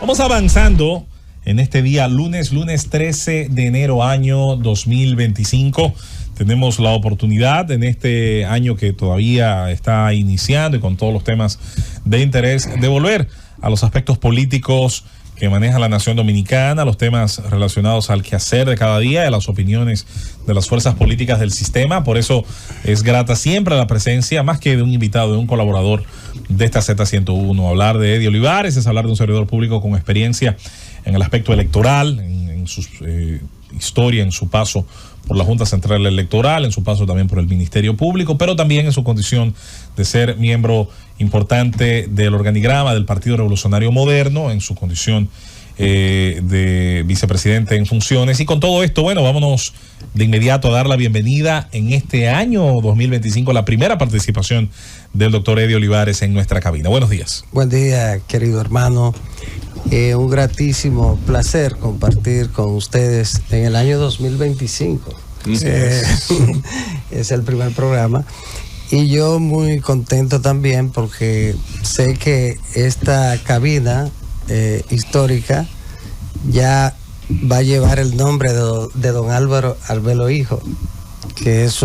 Vamos avanzando en este día, lunes 13 de enero, año 2025. Tenemos la oportunidad en este año que todavía está iniciando y con todos los temas de interés de volver a los aspectos políticos que maneja la nación dominicana, los temas relacionados al quehacer de cada día, de las opiniones de las fuerzas políticas del sistema. Por eso es grata siempre la presencia, más que de un invitado, de un colaborador de esta Z101. Hablar de Eddie Olivares es hablar de un servidor público con experiencia en el aspecto electoral, en su historia, en su paso por la Junta Central Electoral, en su paso también por el Ministerio Público, pero también en su condición de ser miembro importante del organigrama del Partido Revolucionario Moderno, en su condición de vicepresidente en funciones. Y con todo esto, bueno, vámonos de inmediato a dar la bienvenida en este año 2025, la primera participación del doctor Eddie Olivares en nuestra cabina. Buenos días. Buen día, querido hermano. Un gratísimo placer compartir con ustedes en el año 2025. Es el primer programa. Y yo muy contento también porque sé que esta cabina histórica ya va a llevar el nombre de don Álvaro Arbelo Hijo, que es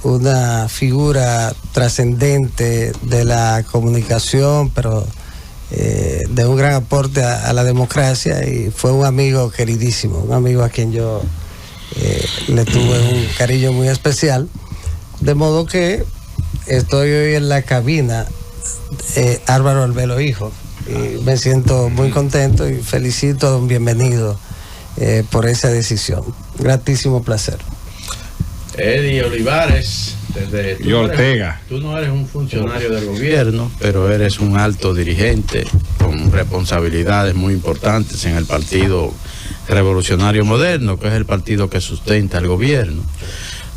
una figura trascendente de la comunicación, pero de un gran aporte a la democracia, y fue un amigo queridísimo, un amigo a quien yo le tuve un cariño muy especial, de modo que estoy hoy en la cabina Álvaro Arbelo Hijo, y me siento muy contento y felicito a don Bienvenido por esa decisión. Gratísimo placer. Eddie Olivares, y Ortega. Tú no eres un funcionario del gobierno, pero eres un alto dirigente con responsabilidades muy importantes en el Partido Revolucionario Moderno, que es el partido que sustenta el gobierno.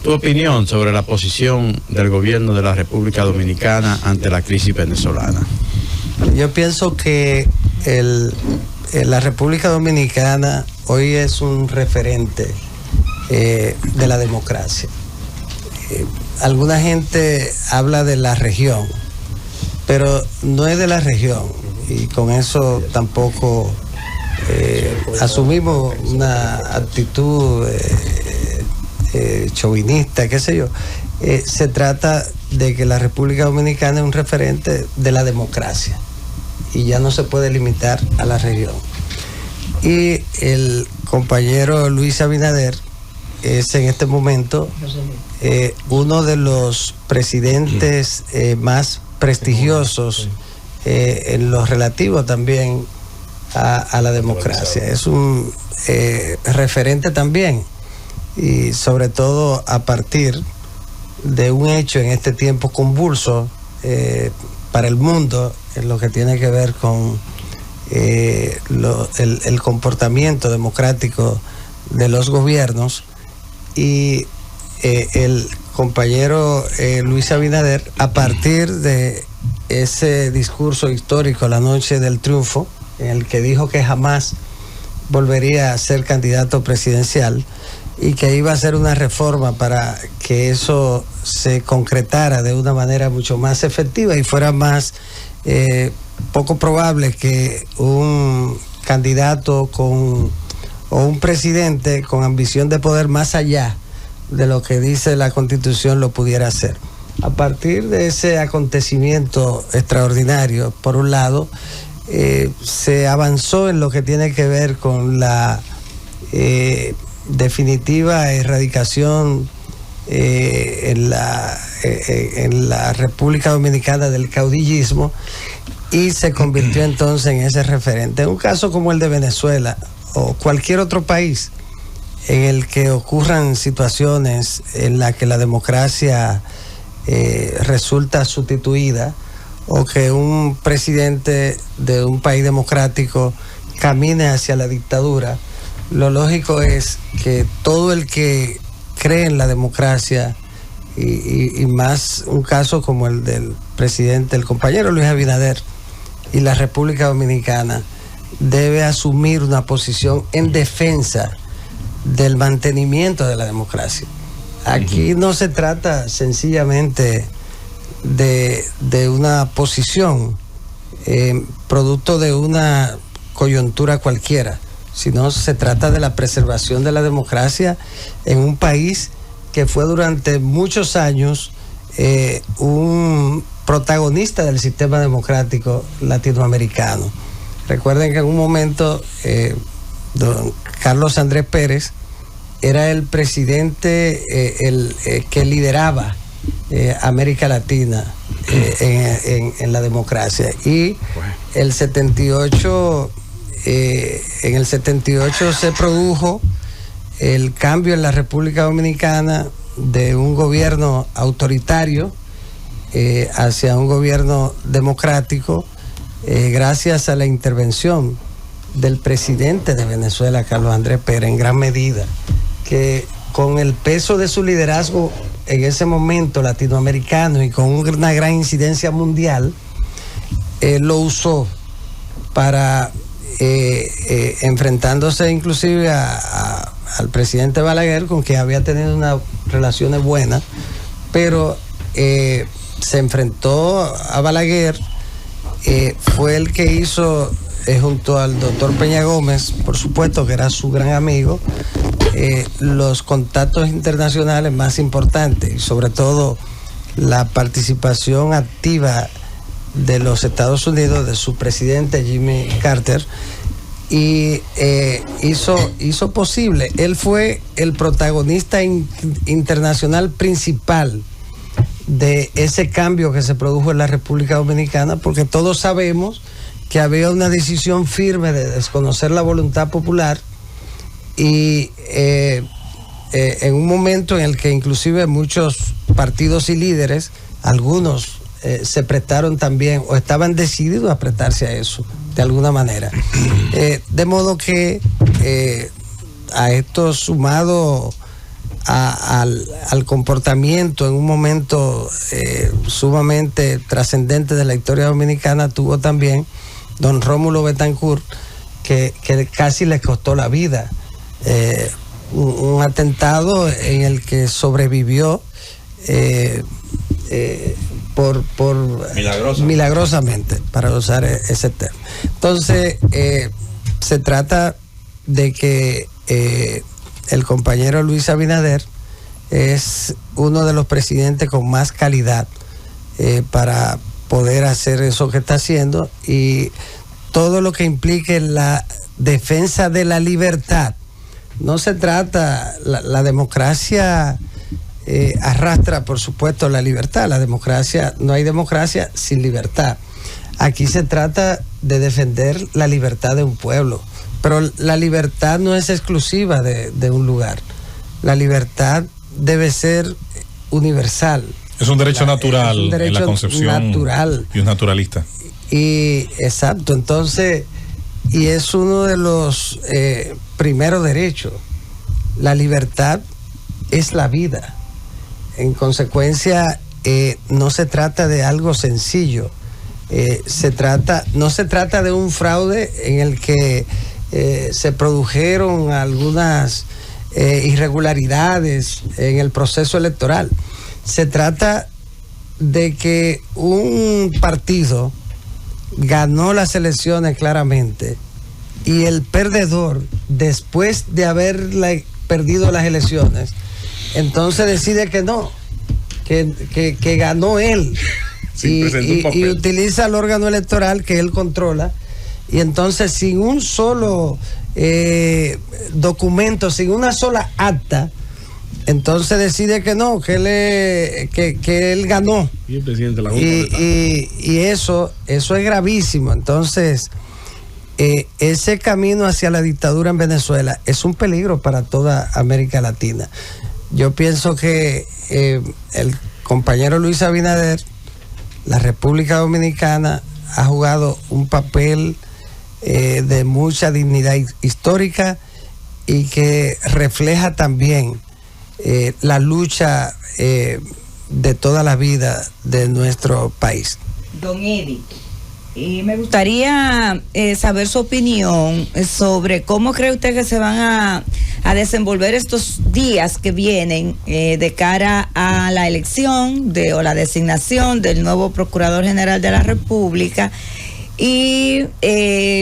Tu opinión sobre la posición del gobierno de la República Dominicana ante la crisis venezolana. Yo pienso que la República Dominicana hoy es un referente de la democracia. Alguna gente habla de la región, pero no es de la región, y con eso tampoco asumimos una actitud chauvinista, qué sé yo. Se trata de que la República Dominicana es un referente de la democracia y ya no se puede limitar a la región. Y el compañero Luis Abinader es en este momento uno de los presidentes más prestigiosos en lo relativo también a la democracia. Es un referente también, y sobre todo a partir de un hecho en este tiempo convulso para el mundo, en lo que tiene que ver con el comportamiento democrático de los gobiernos. Y el compañero Luis Abinader, a partir de ese discurso histórico la noche del triunfo, en el que dijo que jamás volvería a ser candidato presidencial y que iba a hacer una reforma para que eso se concretara de una manera mucho más efectiva y fuera más poco probable que un candidato o un presidente con ambición de poder más allá de lo que dice la Constitución lo pudiera hacer. A partir de ese acontecimiento extraordinario, por un lado, se avanzó en lo que tiene que ver con la definitiva erradicación en la República Dominicana del caudillismo, y se convirtió entonces en ese referente. En un caso como el de Venezuela o cualquier otro país en el que ocurran situaciones en las que la democracia resulta sustituida, o que un presidente de un país democrático camine hacia la dictadura, lo lógico es que todo el que cree en la democracia, y más un caso como el del presidente, el compañero Luis Abinader, y la República Dominicana, debe asumir una posición en defensa del mantenimiento de la democracia. Aquí no se trata sencillamente de una posición producto de una coyuntura cualquiera, sino se trata de la preservación de la democracia en un país que fue durante muchos años un protagonista del sistema democrático latinoamericano. Recuerden que en un momento don Carlos Andrés Pérez era el presidente que lideraba América Latina en la democracia, y el 78 en el 78 se produjo el cambio en la República Dominicana de un gobierno autoritario hacia un gobierno democrático, gracias a la intervención del presidente de Venezuela, Carlos Andrés Pérez, en gran medida, que con el peso de su liderazgo en ese momento latinoamericano y con una gran incidencia mundial, lo usó para enfrentándose inclusive al presidente Balaguer, con quien había tenido unas relaciones buenas, pero se enfrentó a Balaguer, fue el que hizo, junto al doctor Peña Gómez, por supuesto que era su gran amigo, los contactos internacionales más importantes, y sobre todo la participación activa de los Estados Unidos, de su presidente Jimmy Carter, y hizo posible. Él fue el protagonista internacional principal de ese cambio que se produjo en la República Dominicana, porque todos sabemos que había una decisión firme de desconocer la voluntad popular, y en un momento en el que inclusive muchos partidos y líderes, algunos se prestaron también o estaban decididos a prestarse a eso de alguna manera, de modo que a esto, sumado al comportamiento en un momento sumamente trascendente de la historia dominicana, tuvo también don Rómulo Betancourt, que casi le costó la vida, un atentado en el que sobrevivió milagrosamente, para usar ese término. Entonces, se trata de que el compañero Luis Abinader es uno de los presidentes con más calidad para poder hacer eso que está haciendo, y todo lo que implique la defensa de la libertad. No se trata, la democracia arrastra, por supuesto, la libertad. La democracia, no hay democracia sin libertad. Aquí se trata de defender la libertad de un pueblo, pero la libertad no es exclusiva de un lugar. La libertad debe ser universal. Es un derecho natural, un derecho en la concepción natural. Y un naturalista. Y exacto, entonces, y es uno de los primeros derechos. La libertad es la vida. En consecuencia, no se trata de algo sencillo. No se trata de un fraude en el que se produjeron algunas irregularidades en el proceso electoral. Se trata de que un partido ganó las elecciones claramente, y el perdedor, después de haber perdido las elecciones, entonces decide que no, que ganó él, y utiliza el órgano electoral que él controla, y entonces sin un solo documento, sin una sola acta, entonces decide que no, que él ganó. Y el presidente de la Junta y eso es gravísimo. Entonces, ese camino hacia la dictadura en Venezuela es un peligro para toda América Latina. Yo pienso que el compañero Luis Abinader, la República Dominicana, ha jugado un papel de mucha dignidad histórica, y que refleja también la lucha de toda la vida de nuestro país. Don Eddie, y me gustaría saber su opinión sobre cómo cree usted que se van a desenvolver estos días que vienen de cara a la elección o la designación del nuevo Procurador General de la República, Y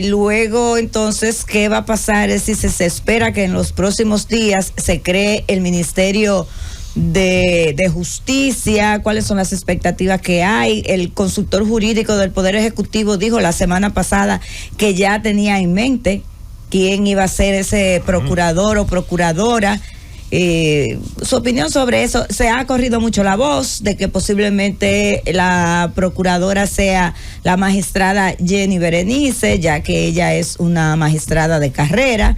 luego, entonces, ¿qué va a pasar? Es decir, se espera que en los próximos días se cree el Ministerio de Justicia. ¿Cuáles son las expectativas que hay? El consultor jurídico del Poder Ejecutivo dijo la semana pasada que ya tenía en mente quién iba a ser ese procurador o procuradora. Su opinión sobre eso. Se ha corrido mucho la voz de que posiblemente la procuradora sea la magistrada Jenny Berenice, ya que ella es una magistrada de carrera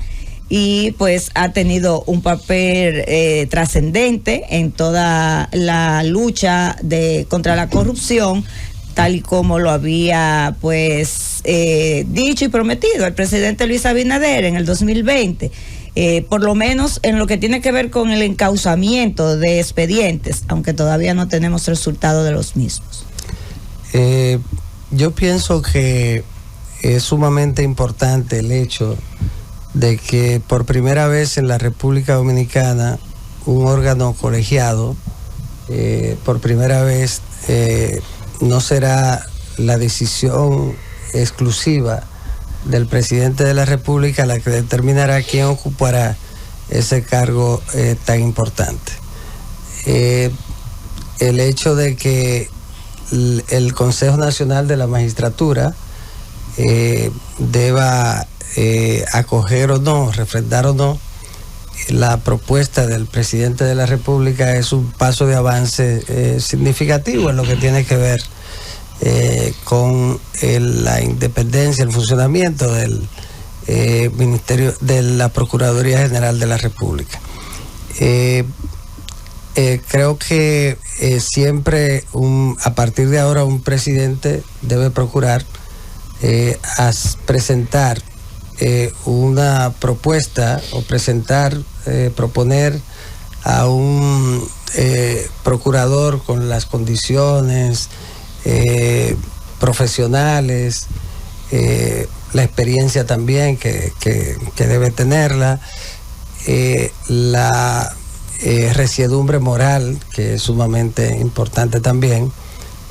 y pues ha tenido un papel trascendente en toda la lucha contra la corrupción, tal y como lo había pues dicho y prometido el presidente Luis Abinader en el 2020. Por lo menos en lo que tiene que ver con el encauzamiento de expedientes, aunque todavía no tenemos resultado de los mismos. Yo pienso que es sumamente importante el hecho de que por primera vez en la República Dominicana un órgano colegiado, por primera vez no será la decisión exclusiva del presidente de la República la que determinará quién ocupará ese cargo tan importante. El hecho de que el Consejo Nacional de la Magistratura deba acoger o no, refrendar o no la propuesta del presidente de la República es un paso de avance significativo en lo que tiene que ver con la independencia, el funcionamiento del Ministerio de la Procuraduría General de la República. Creo que siempre a partir de ahora un presidente debe procurar presentar una propuesta o proponer a un procurador con las condiciones profesionales, la experiencia también que debe tenerla, la resiedumbre moral, que es sumamente importante también,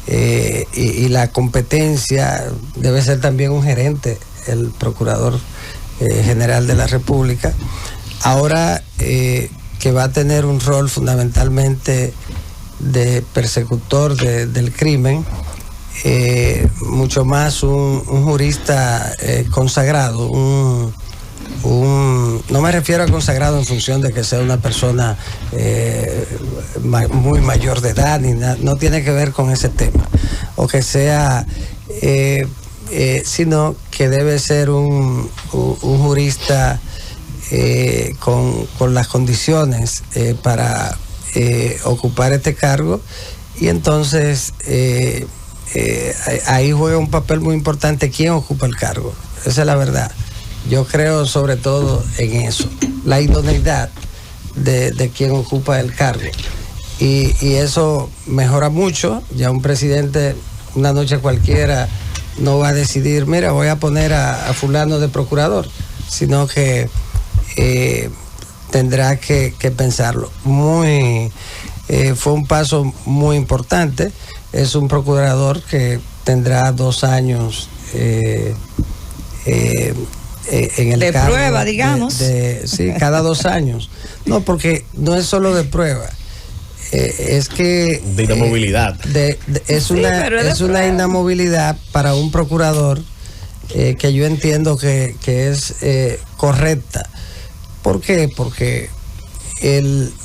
y la competencia. Debe ser también un gerente, el Procurador General de la República. Ahora que va a tener un rol fundamentalmente de persecutor del crimen, mucho más un jurista consagrado, no me refiero a consagrado en función de que sea una persona muy mayor de edad, no tiene que ver con ese tema, o que sea, sino que debe ser un jurista con las condiciones para ocupar este cargo, y entonces ahí juega un papel muy importante quién ocupa el cargo. Esa es la verdad. Yo creo sobre todo en eso, la idoneidad de quien ocupa el cargo, y eso mejora mucho. Ya un presidente una noche cualquiera no va a decidir, mira, voy a poner a fulano de procurador, sino que tendrá que pensarlo. Fue un paso muy importante. Es un procurador que tendrá 2 años en el de cargo, prueba, digamos. Sí, cada 2 años. No, porque no es solo de prueba. Es que de inamovilidad. Es una inamovilidad para un procurador que yo entiendo que es correcta. ¿Por qué? Porque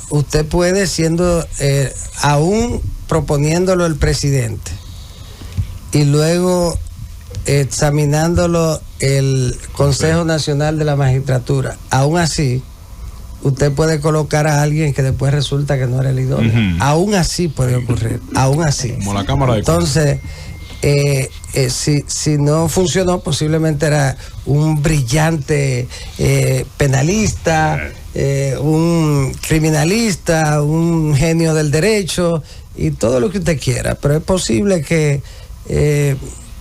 usted puede, siendo aún proponiéndolo el presidente y luego examinándolo el Consejo Nacional de la Magistratura, aún así usted puede colocar a alguien que después resulta que no era el idóneo. Aún así puede ocurrir, aún así. Como la Cámara de Entonces, si no funcionó, posiblemente era un brillante penalista, un criminalista, un genio del derecho y todo lo que usted quiera, pero es posible que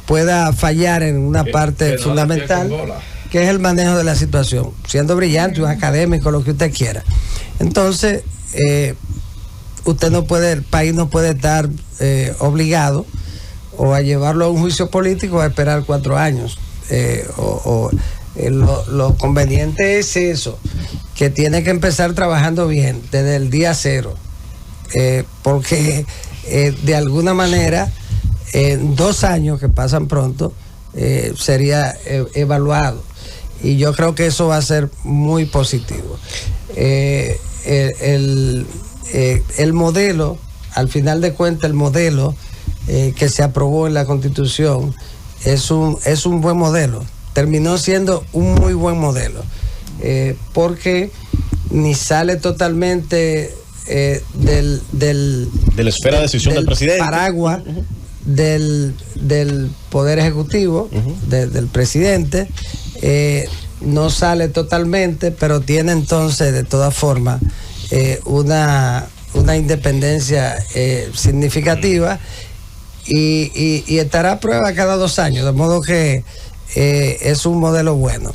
pueda fallar en una parte fundamental, que es el manejo de la situación, siendo brillante, un académico, lo que usted quiera. Entonces, el país no puede estar obligado o a llevarlo a un juicio político o a esperar 4 años. Lo conveniente es eso, que tiene que empezar trabajando bien desde el día 0, porque de alguna manera en 2 años que pasan pronto sería evaluado, y yo creo que eso va a ser muy positivo. El modelo, al final de cuentas, el modelo que se aprobó en la Constitución es un buen modelo. Terminó siendo un muy buen modelo, porque ni sale totalmente de la esfera de decisión del presidente, paraguas del Poder Ejecutivo, del presidente, no sale totalmente, pero tiene entonces de todas formas una independencia significativa, y estará a prueba cada 2 años, de modo que es un modelo bueno.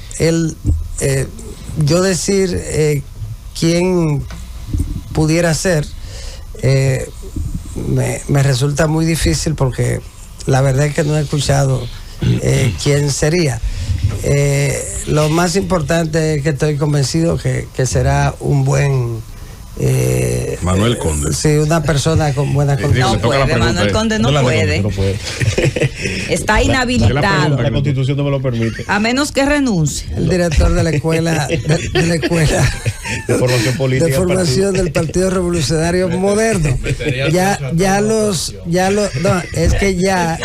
Yo decir quién pudiera ser me resulta muy difícil, porque la verdad es que no he escuchado quién sería. Lo más importante es que estoy convencido que será un buen Manuel Conde. Sí, una persona con buena condición. No puede, Manuel Conde no puede. Está inhabilitado. La Constitución no me lo permite. A menos que renuncie. El director de la escuela de formación política. De formación del Partido Revolucionario Moderno. Es que ya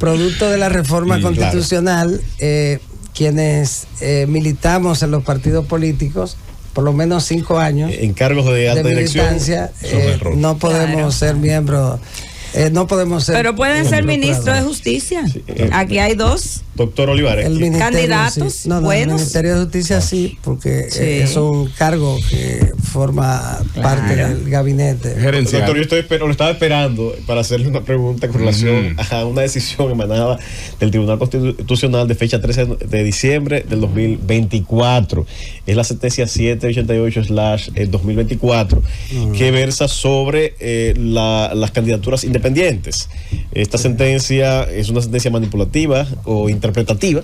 producto de la reforma constitucional, quienes militamos en los partidos políticos por lo menos 5 años en cargos de alta militancia, no podemos ser miembros, no podemos ser. Pero pueden ser ministros de justicia. Sí. Aquí hay 2. Doctor Olivares. Candidatos sí. buenos. El Ministerio de Justicia sí, porque es un cargo que forma parte del gabinete gerencial. Doctor, yo lo estaba esperando para hacerle una pregunta con relación a una decisión emanada del Tribunal Constitucional de fecha 13 de diciembre del 2024. Es la sentencia 788/2024 que versa sobre las candidaturas independientes. Esta sentencia es una sentencia manipulativa o interpretativa,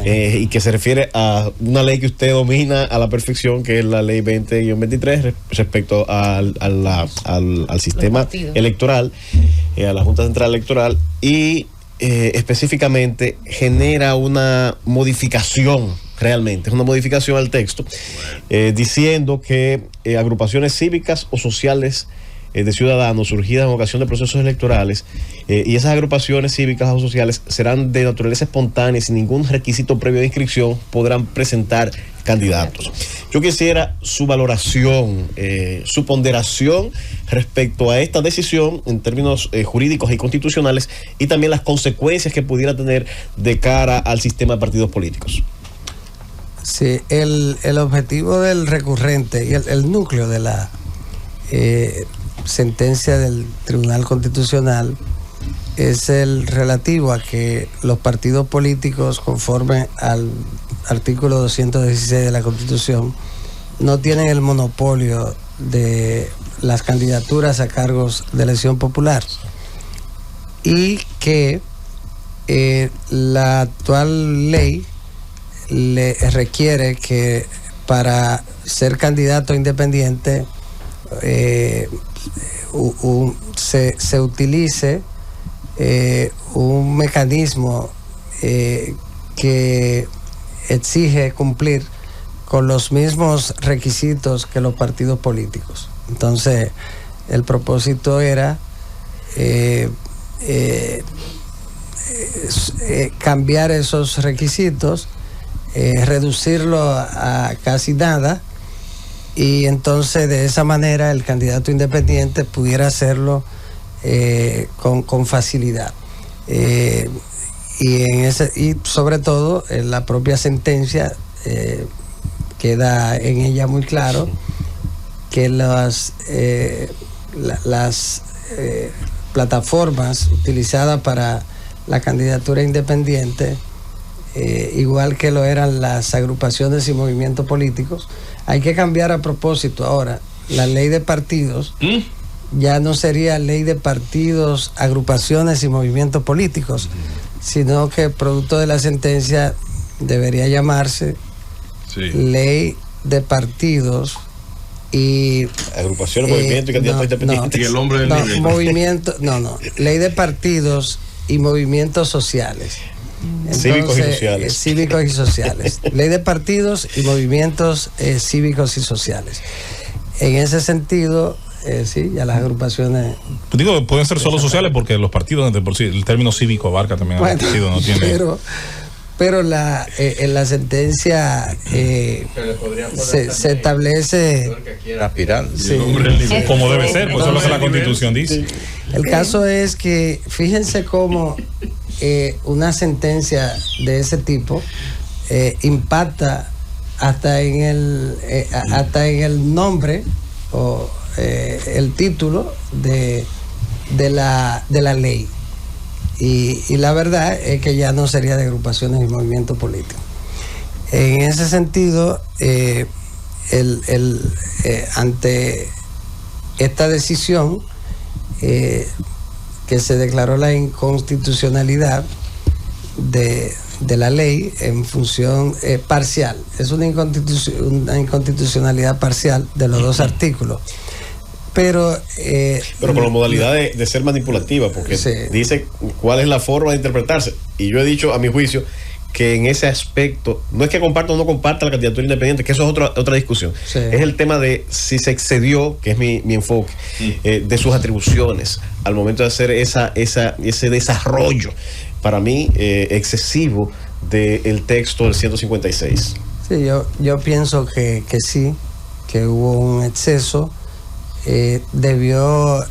y que se refiere a una ley que usted domina a la perfección, que es la ley 20-23 respecto al sistema electoral, a la Junta Central Electoral, y específicamente genera una modificación. Realmente es una modificación al texto, diciendo que agrupaciones cívicas o sociales de ciudadanos surgidas en ocasión de procesos electorales, y esas agrupaciones cívicas o sociales serán de naturaleza espontánea, sin ningún requisito previo de inscripción, podrán presentar candidatos. Yo quisiera su valoración, su ponderación respecto a esta decisión en términos jurídicos y constitucionales, y también las consecuencias que pudiera tener de cara al sistema de partidos políticos. Sí, el objetivo del recurrente y el núcleo de la sentencia del Tribunal Constitucional es el relativo a que los partidos políticos, conforme al artículo 216 de la Constitución, no tienen el monopolio de las candidaturas a cargos de elección popular, y que la actual ley le requiere que para ser candidato independiente se utilice un mecanismo que exige cumplir con los mismos requisitos que los partidos políticos. Entonces, el propósito era cambiar esos requisitos, reducirlo a casi nada, y entonces de esa manera el candidato independiente pudiera hacerlo con facilidad. Y sobre todo en la propia sentencia queda en ella muy claro que las plataformas utilizadas para la candidatura independiente, igual que lo eran las agrupaciones y movimientos políticos, hay que cambiar a propósito ahora la ley de partidos ya no sería ley de partidos, agrupaciones y movimientos políticos, sino que producto de la sentencia debería llamarse ley de partidos y agrupación, movimiento y candidatos independientes. Y el hombre del nivel. Movimiento, ley de partidos y movimientos sociales. Entonces, cívicos y sociales. Ley de partidos y movimientos cívicos y sociales. En ese sentido, sí, ya las agrupaciones. Digo, pueden ser solo sociales porque los partidos, de por sí, el término cívico abarca también a los partidos, no tiene. Pero en la sentencia se establece que quiera aspirar. Sí. Como debe ser, pues eso es lo que la Constitución dice. El caso es que fíjense cómo una sentencia de ese tipo impacta hasta en el nombre o el título de la ley. Y la verdad es que ya no sería de agrupaciones y movimientos políticos. En ese sentido, ante esta decisión que se declaró la inconstitucionalidad de la ley en función parcial, es una inconstitucionalidad parcial de los dos artículos. Pero con la modalidad de ser manipulativa, porque dice cuál es la forma de interpretarse. Y yo he dicho, a mi juicio, que en ese aspecto, no es que comparta o no comparta la candidatura independiente, que eso es otra discusión. Es el tema de si se excedió, que es mi enfoque, de sus atribuciones al momento de hacer ese desarrollo, para mí, excesivo del texto del 156. Sí, yo pienso que sí, que hubo un exceso. Debió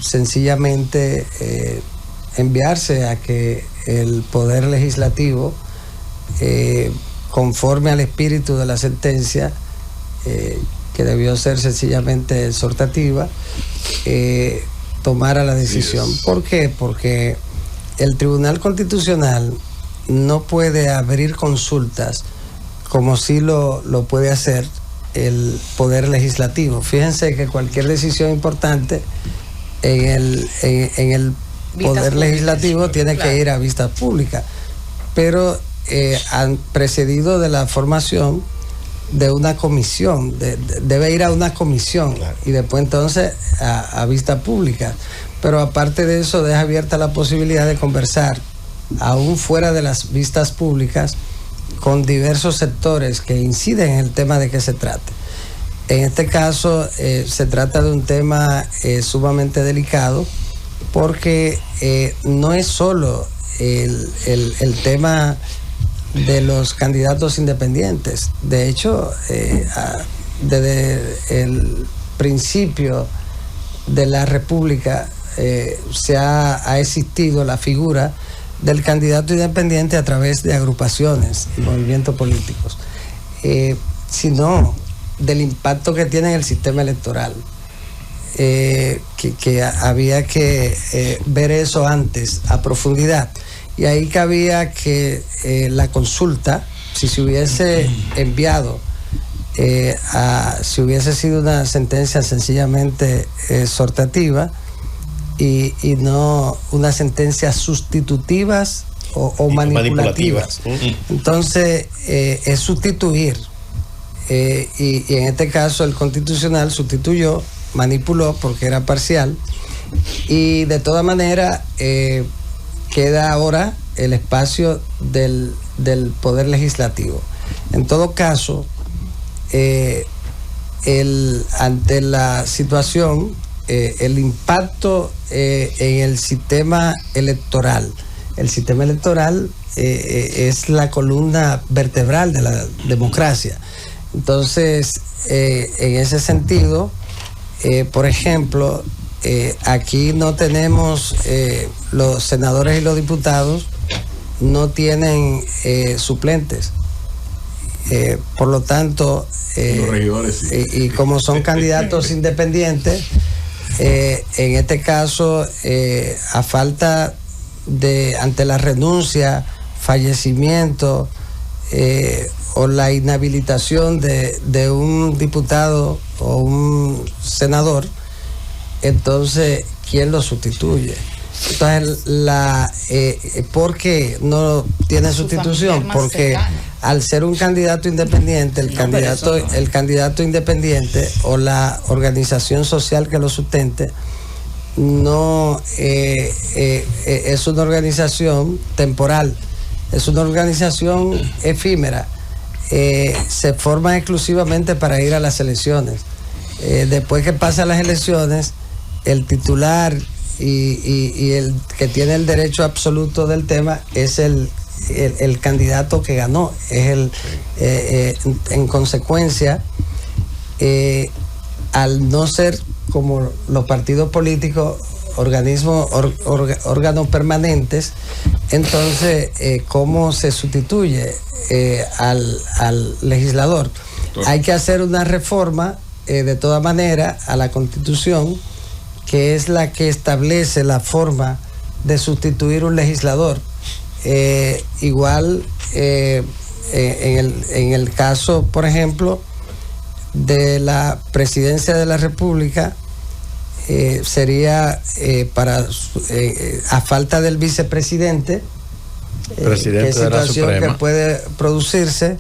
sencillamente enviarse a que el Poder Legislativo, conforme al espíritu de la sentencia, que debió ser sencillamente exhortativa, tomara la decisión. ¿Por qué? Porque el Tribunal Constitucional no puede abrir consultas como si lo puede hacer el Poder Legislativo. Fíjense que cualquier decisión importante en el Poder Legislativo tiene que ir a vista pública, pero han precedido de la formación de una comisión, debe ir a una comisión y después entonces a vista pública. Pero aparte de eso, deja abierta la posibilidad de conversar aún fuera de las vistas públicas con diversos sectores que inciden en el tema de que se trate. En este caso se trata de un tema sumamente delicado, porque no es solo el tema de los candidatos independientes. De hecho, desde el principio de la República se ha existido la figura del candidato independiente a través de agrupaciones y movimientos políticos, sino del impacto que tiene en el sistema electoral, que había que ver eso antes a profundidad, y ahí cabía que la consulta, si se hubiese enviado, si hubiese sido una sentencia sencillamente exhortativa, y no una sentencia sustitutivas o manipulativas. Entonces es sustituir, y en este caso el Constitucional sustituyó, manipuló porque era parcial, y de toda manera queda ahora el espacio del Poder Legislativo. En todo caso, ante la situación, el impacto en el sistema electoral. El sistema electoral es la columna vertebral de la democracia. Entonces, en ese sentido, por ejemplo, aquí no tenemos, los senadores y los diputados no tienen suplentes. Por lo tanto, los regidores, sí. Y como son candidatos independientes, en este caso, a falta de, ante la renuncia, fallecimiento o la inhabilitación de un diputado o un senador, entonces, ¿quién lo sustituye? Entonces, ¿por qué no tiene sustitución? Porque al ser un candidato independiente, el candidato independiente o la organización social que lo sustente, no es una organización temporal, es una organización efímera. Se forma exclusivamente para ir a las elecciones. Después que pasan las elecciones, el titular y el que tiene el derecho absoluto del tema es el candidato que ganó. En consecuencia, al no ser como los partidos políticos órganos permanentes, entonces ¿cómo se sustituye al legislador? Hay que hacer una reforma de toda manera a la Constitución, que es la que establece la forma de sustituir un legislador. Igual en el caso, por ejemplo, de la presidencia de la República, sería a falta del vicepresidente, presidente que de la situación Suprema, que puede producirse,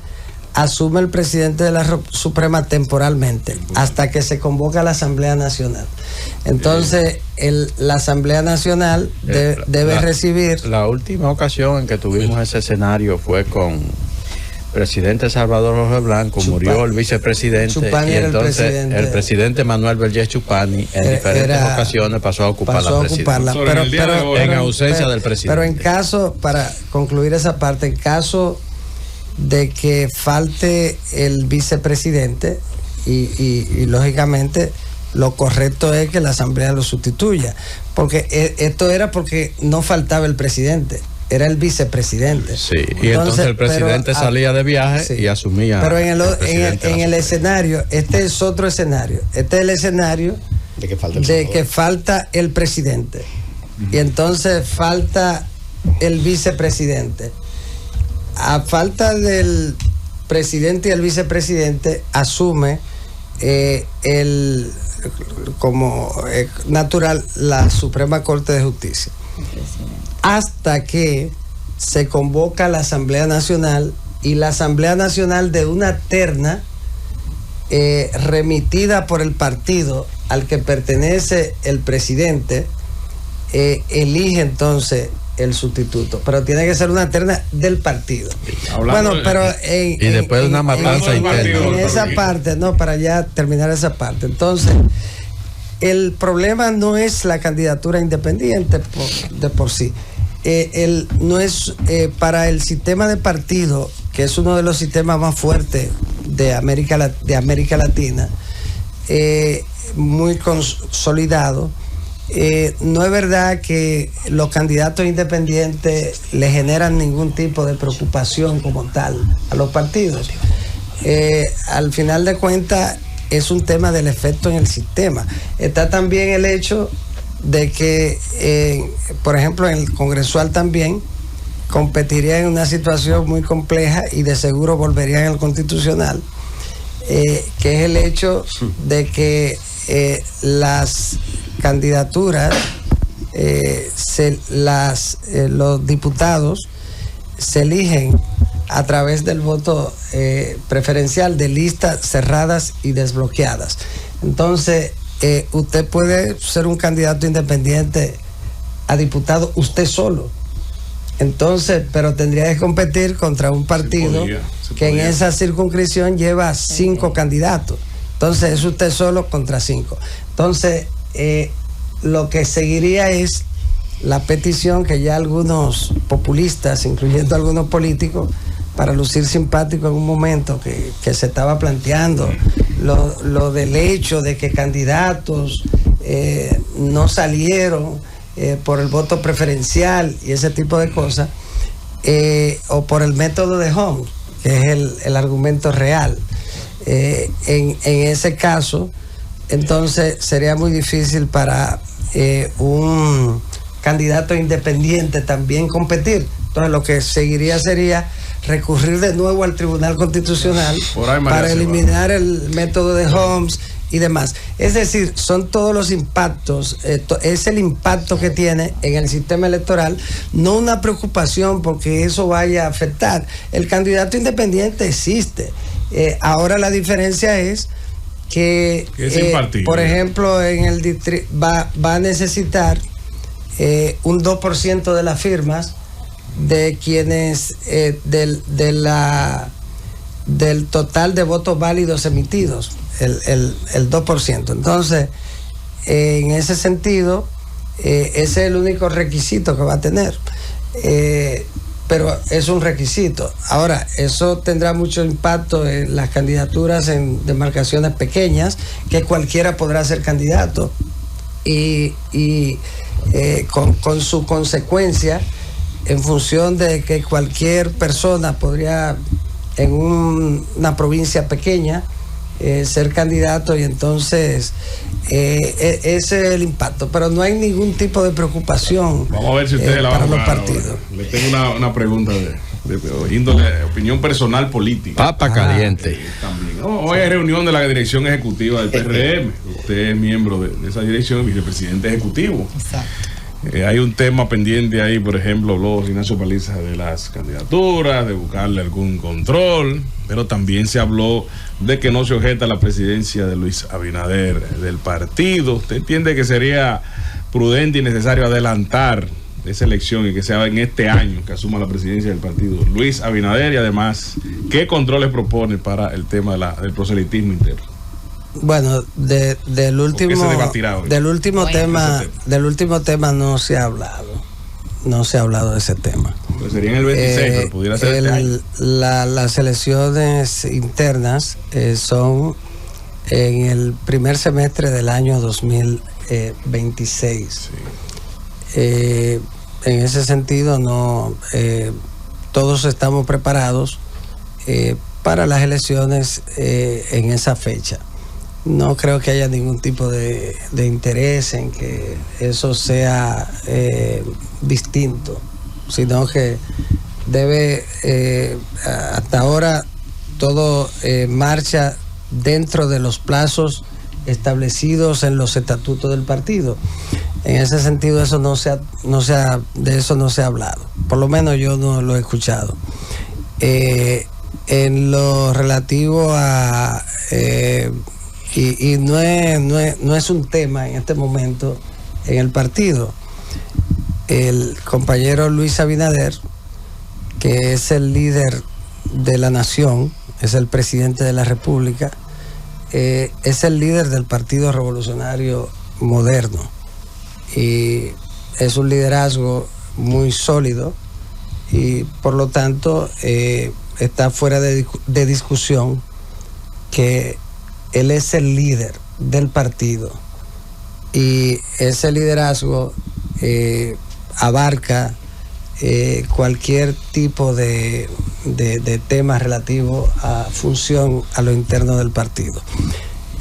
asume el presidente de la Suprema temporalmente hasta que se convoca la Asamblea Nacional. Entonces la Asamblea Nacional debe recibir. La última ocasión en que tuvimos ese escenario fue con presidente Salvador Jorge Blanco, murió el vicepresidente, Chupani, y entonces el presidente Manuel Vergés Chupani en diferentes ocasiones pasó a ocupar la presidencia. Pero en ausencia del presidente. Pero en caso, para concluir esa parte, en caso de que falte el vicepresidente y lógicamente lo correcto es que la Asamblea lo sustituya, porque esto era porque no faltaba el presidente, era el vicepresidente. Sí, y entonces el presidente salía de viaje, sí, y asumía. Pero en el escenario, este es otro escenario. Este es el escenario de que falta el presidente. Y entonces falta el vicepresidente. A falta del presidente y el vicepresidente, asume como natural la Suprema Corte de Justicia, hasta que se convoca la Asamblea Nacional, y la Asamblea Nacional, de una terna remitida por el partido al que pertenece el presidente, elige entonces el sustituto, pero tiene que ser una terna del partido. Bueno, pero y después de una matanza interna. En esa parte, no, para ya terminar esa parte. Entonces, el problema no es la candidatura independiente de por sí. No es para el sistema de partido, que es uno de los sistemas más fuertes de América Latina, muy consolidado. No es verdad que los candidatos independientes le generan ningún tipo de preocupación como tal a los partidos. Al final de cuentas es un tema del efecto en el sistema. Está también el hecho de que, por ejemplo, en el congresual también competiría en una situación muy compleja, y de seguro volvería en el constitucional, que es el hecho de que las candidaturas, los diputados se eligen a través del voto preferencial de listas cerradas y desbloqueadas. Entonces, usted puede ser un candidato independiente a diputado usted solo. Entonces, pero tendría que competir contra un partido que en esa circunscripción lleva 5 candidatos. Entonces es usted solo contra 5. Entonces, lo que seguiría es la petición que ya algunos populistas, incluyendo algunos políticos, para lucir simpático en un momento que se estaba planteando, lo del hecho de que candidatos no salieron por el voto preferencial y ese tipo de cosas, o por el método de Holmes, que es el argumento real. En ese caso, entonces sería muy difícil para un candidato independiente también competir. Entonces lo que seguiría sería recurrir de nuevo al Tribunal Constitucional para eliminar el método de Holmes y demás. Es decir, son todos los impactos, es el impacto que tiene en el sistema electoral, no una preocupación porque eso vaya a afectar. El candidato independiente existe. Ahora la diferencia es que, por ejemplo, en el distrito va a necesitar un 2% de las firmas de quienes del total de votos válidos emitidos, el 2%. Entonces, en ese sentido, ese es el único requisito que va a tener. Pero es un requisito. Ahora, eso tendrá mucho impacto en las candidaturas en demarcaciones pequeñas, que cualquiera podrá ser candidato. Y con su consecuencia, en función de que cualquier persona podría, en una provincia pequeña, ser candidato, y entonces ese es el impacto, pero no hay ningún tipo de preocupación. Vamos a ver si ustedes la van para los partidos. Le tengo una pregunta de índole, opinión personal política. Papa caliente. También. Hoy hay reunión de la dirección ejecutiva del PRM. Usted es miembro de esa dirección, vicepresidente ejecutivo. Exacto. Hay un tema pendiente ahí, por ejemplo, habló Ignacio Paliza de las candidaturas, de buscarle algún control, pero también se habló de que no se objeta la presidencia de Luis Abinader del partido. ¿Usted entiende que sería prudente y necesario adelantar esa elección y que sea en este año que asuma la presidencia del partido Luis Abinader? Y además, ¿qué controles propone para el tema del proselitismo interno? Bueno, del último tema no se ha hablado de ese tema. Pues sería en el 26, pero pudiera ser este año. Las elecciones internas son en el primer semestre del año 2026. Sí. En ese sentido, todos estamos preparados para las elecciones en esa fecha. No creo que haya ningún tipo de interés en que eso sea distinto, sino que debe, hasta ahora, todo marcha dentro de los plazos establecidos en los estatutos del partido. En ese sentido, de eso no se ha hablado. Por lo menos yo no lo he escuchado. En lo relativo a y no es un tema en este momento en el partido. El compañero Luis Abinader, que es el líder de la nación, es el presidente de la República, es el líder del Partido Revolucionario Moderno, y es un liderazgo muy sólido, y por lo tanto está fuera de discusión que él es el líder del partido, y ese liderazgo abarca cualquier tipo de temas relativo a función a lo interno del partido.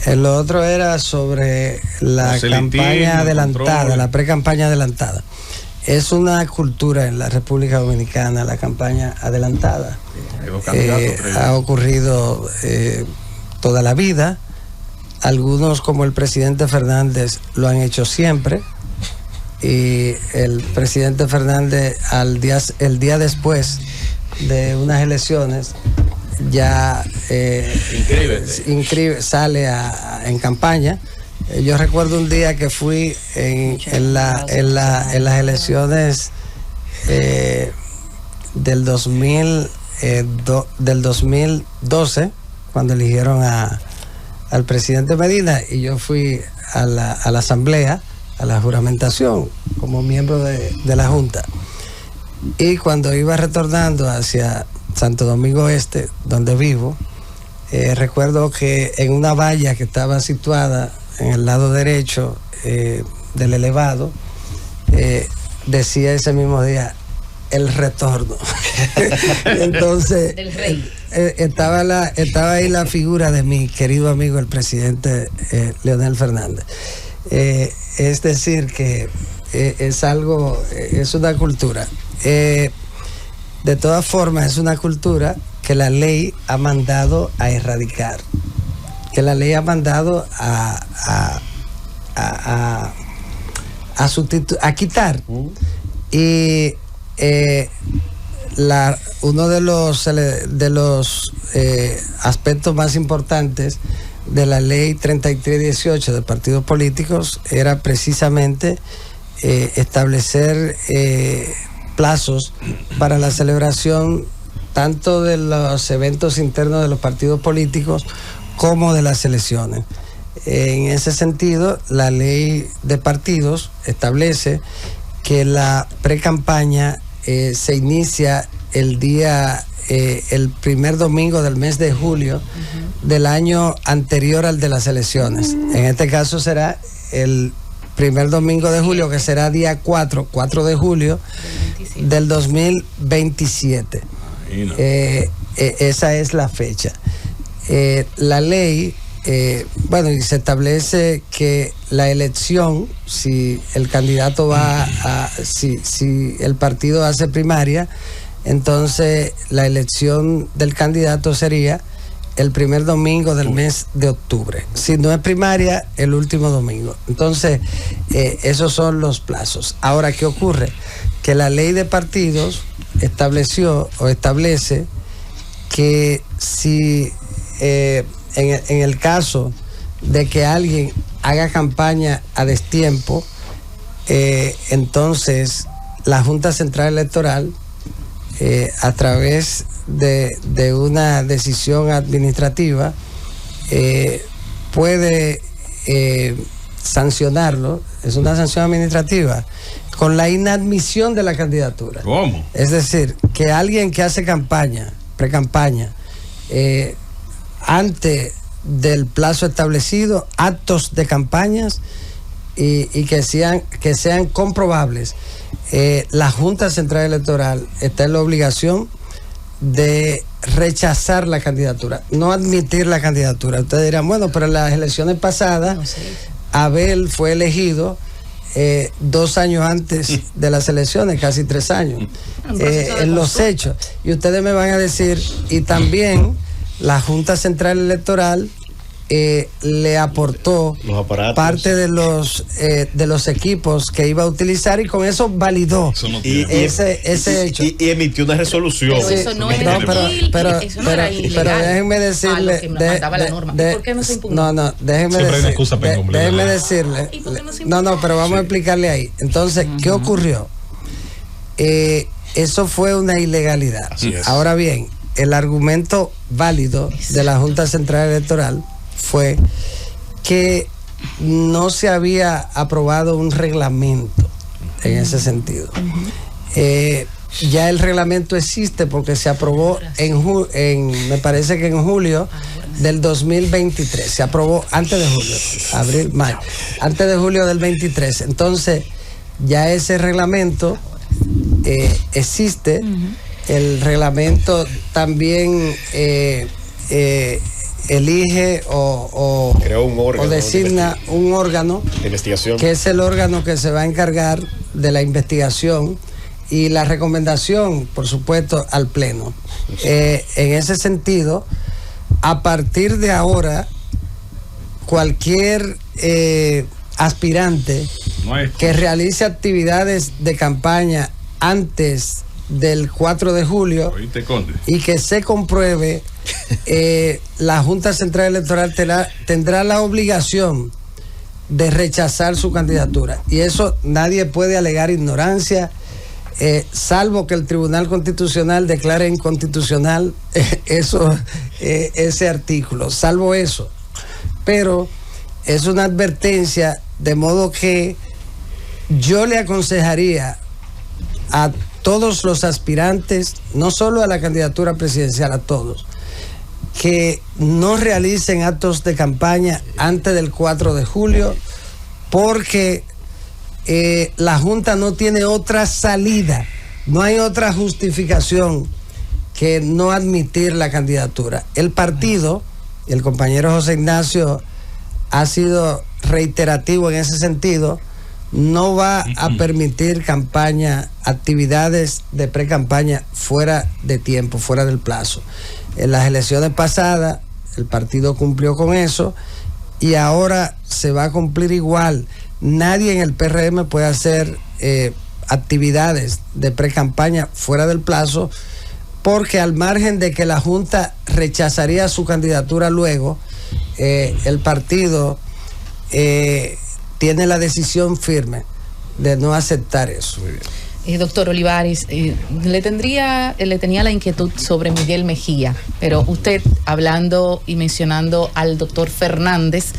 Lo otro era sobre la campaña adelantada, la pre-campaña adelantada. Es una cultura en la República Dominicana la campaña adelantada. Ha ocurrido toda la vida. Algunos, como el presidente Fernández, lo han hecho siempre, y el presidente Fernández el día después de unas elecciones ya sale en campaña. Yo recuerdo un día que fui en las elecciones del 2012, cuando eligieron al presidente Medina, y yo fui a la asamblea, a la juramentación, como miembro de la Junta. Y cuando iba retornando hacia Santo Domingo Este, donde vivo, recuerdo que en una valla que estaba situada en el lado derecho del elevado, decía ese mismo día: el retorno. Entonces, del rey. Estaba ahí la figura de mi querido amigo el presidente Leonel Fernández. Es decir, que es una cultura. De todas formas, es una cultura que la ley ha mandado a erradicar. que la ley ha mandado a quitar. Y uno de los aspectos más importantes de la ley 3318 de partidos políticos era precisamente establecer plazos para la celebración tanto de los eventos internos de los partidos políticos como de las elecciones. En ese sentido, la ley de partidos establece que la precampaña se inicia el primer domingo del mes de julio del año anterior al de las elecciones. En este caso será el primer domingo de julio, que será día 4 de julio del 2027. Esa es la fecha. La ley, y se establece que la elección, si el candidato si el partido hace primaria, entonces la elección del candidato sería el primer domingo del mes de octubre. Si no es primaria, el último domingo. Entonces, esos son los plazos. Ahora, ¿qué ocurre? Que la ley de partidos establece que si en el caso de que alguien haga campaña a destiempo, entonces la Junta Central Electoral, a través de una decisión administrativa, puede sancionarlo. Es una sanción administrativa con la inadmisión de la candidatura. ¿Cómo? Es decir, que alguien que hace precampaña, antes del plazo establecido, actos de campañas y que sean comprobables, la Junta Central Electoral está en la obligación de rechazar la candidatura, no admitir la candidatura. Ustedes dirán, bueno, pero en las elecciones pasadas Abel fue elegido 2 años antes de las elecciones, casi 3 años, en los hechos. Y ustedes me van a decir, y también la Junta Central Electoral le aportó parte de los equipos que iba a utilizar, y con eso validó ese hecho. Y emitió una resolución. Pero eso no era pero déjenme decirle, ¿por qué no se impugnó? No, déjenme decirle. No, pero vamos a explicarle ahí. Entonces, ¿qué ocurrió? Eso fue una ilegalidad. Ahora bien, el argumento válido de la Junta Central Electoral fue que no se había aprobado un reglamento en ese sentido. Ya el reglamento existe porque se aprobó me parece que en julio del 2023. Se aprobó antes de julio, abril, mayo, antes de julio del 23. Entonces, ya ese reglamento existe. El reglamento también elige o designa un órgano de investigación, que es el órgano que se va a encargar de la investigación y la recomendación, por supuesto, al Pleno. En ese sentido, a partir de ahora, cualquier aspirante que realice actividades de campaña antes del 4 de julio y que se compruebe, la Junta Central Electoral tendrá la obligación de rechazar su candidatura, y eso nadie puede alegar ignorancia, salvo que el Tribunal Constitucional declare inconstitucional ese artículo, salvo eso. Pero es una advertencia, de modo que yo le aconsejaría a todos los aspirantes, no solo a la candidatura presidencial, a todos, que no realicen actos de campaña antes del 4 de julio, porque la Junta no tiene otra salida, no hay otra justificación que no admitir la candidatura. El partido, y el compañero José Ignacio ha sido reiterativo en ese sentido, no va a permitir actividades de pre-campaña fuera de tiempo, fuera del plazo. En las elecciones pasadas, el partido cumplió con eso y ahora se va a cumplir igual. Nadie en el PRM puede hacer actividades de pre-campaña fuera del plazo, porque al margen de que la Junta rechazaría su candidatura luego, el partido tiene la decisión firme de no aceptar eso. Doctor Olivares, le tenía la inquietud sobre Miguel Mejía, pero usted hablando y mencionando al doctor Fernández,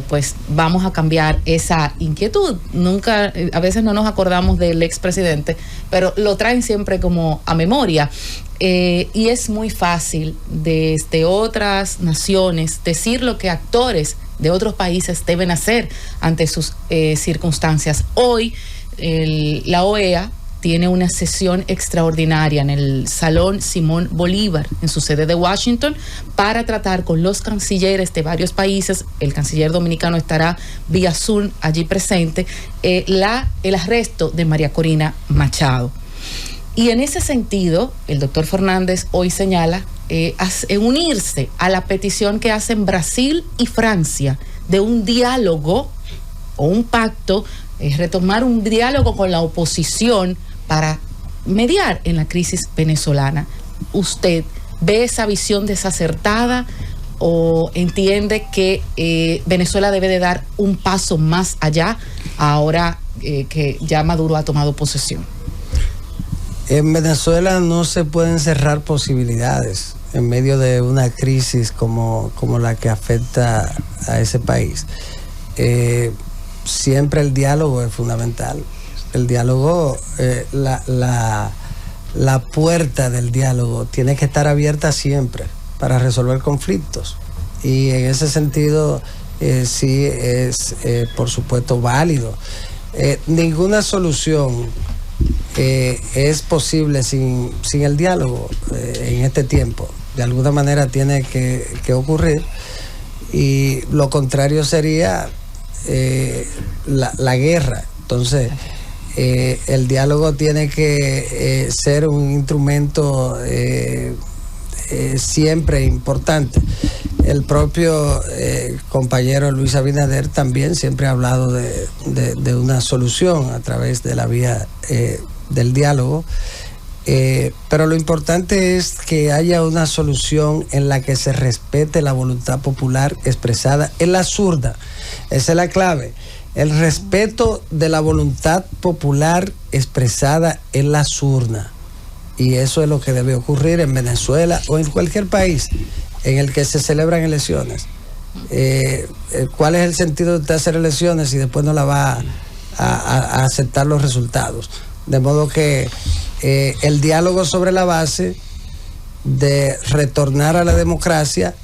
pues vamos a cambiar esa inquietud. Nunca, a veces no nos acordamos del expresidente, pero lo traen siempre como a memoria. Y es muy fácil desde otras naciones decir lo que actores de otros países deben hacer ante sus circunstancias. Hoy la OEA tiene una sesión extraordinaria en el Salón Simón Bolívar, en su sede de Washington, para tratar con los cancilleres de varios países. El canciller dominicano estará vía Zoom allí presente, el arresto de María Corina Machado. Y en ese sentido, el doctor Fernández hoy señala unirse a la petición que hacen Brasil y Francia de un diálogo o un pacto, retomar un diálogo con la oposición para mediar en la crisis venezolana. ¿Usted ve esa visión desacertada o entiende que Venezuela debe de dar un paso más allá ahora que ya Maduro ha tomado posesión? En Venezuela no se pueden cerrar posibilidades en medio de una crisis como la que afecta a ese país. Siempre el diálogo es fundamental. El diálogo, la puerta del diálogo tiene que estar abierta siempre para resolver conflictos. Y en ese sentido sí es, por supuesto, válido. Ninguna solución es posible sin el diálogo en este tiempo. De alguna manera tiene que ocurrir, y lo contrario sería la guerra. Entonces el diálogo tiene que ser un instrumento siempre importante. El propio compañero Luis Abinader también siempre ha hablado de una solución a través de la vía del diálogo, pero lo importante es que haya una solución en la que se respete la voluntad popular expresada en la urnas. Esa es la clave, el respeto de la voluntad popular expresada en las urnas, y eso es lo que debe ocurrir en Venezuela o en cualquier país en el que se celebran elecciones. ¿Cuál es el sentido de hacer elecciones si después no la va a aceptar los resultados? De modo que el diálogo sobre la base de retornar a la democracia,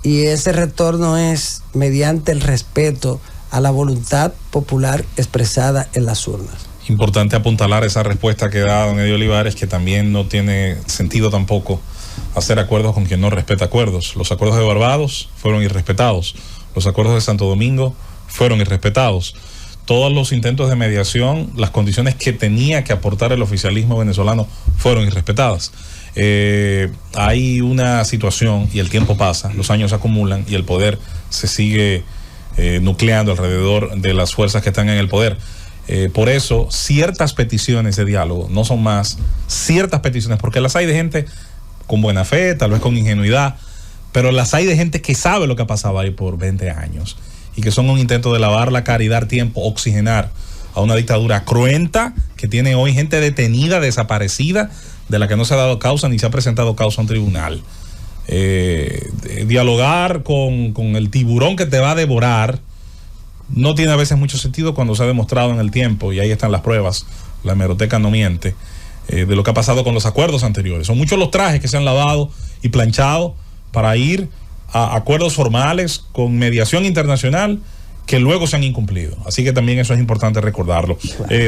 y ese retorno es mediante el respeto a la voluntad popular expresada en las urnas. Importante apuntalar esa respuesta que da don Eddie Olivares, que también no tiene sentido tampoco hacer acuerdos con quien no respeta acuerdos. Los acuerdos de Barbados fueron irrespetados, los acuerdos de Santo Domingo fueron irrespetados. Todos los intentos de mediación, las condiciones que tenía que aportar el oficialismo venezolano fueron irrespetadas. Hay una situación, y el tiempo pasa, los años se acumulan y el poder se sigue nucleando alrededor de las fuerzas que están en el poder. Por eso ciertas peticiones de diálogo no son más ciertas peticiones, porque las hay de gente con buena fe, tal vez con ingenuidad, pero las hay de gente que sabe lo que ha pasado ahí por 20 años y que son un intento de lavar la cara y dar tiempo, oxigenar a una dictadura cruenta que tiene hoy gente detenida, desaparecida, de la que no se ha dado causa ni se ha presentado causa a un tribunal. Dialogar con el tiburón que te va a devorar no tiene a veces mucho sentido cuando se ha demostrado en el tiempo, y ahí están las pruebas, la hemeroteca no miente, de lo que ha pasado con los acuerdos anteriores. Son muchos los trajes que se han lavado y planchado para ir a acuerdos formales con mediación internacional que luego se han incumplido. Así que también eso es importante recordarlo.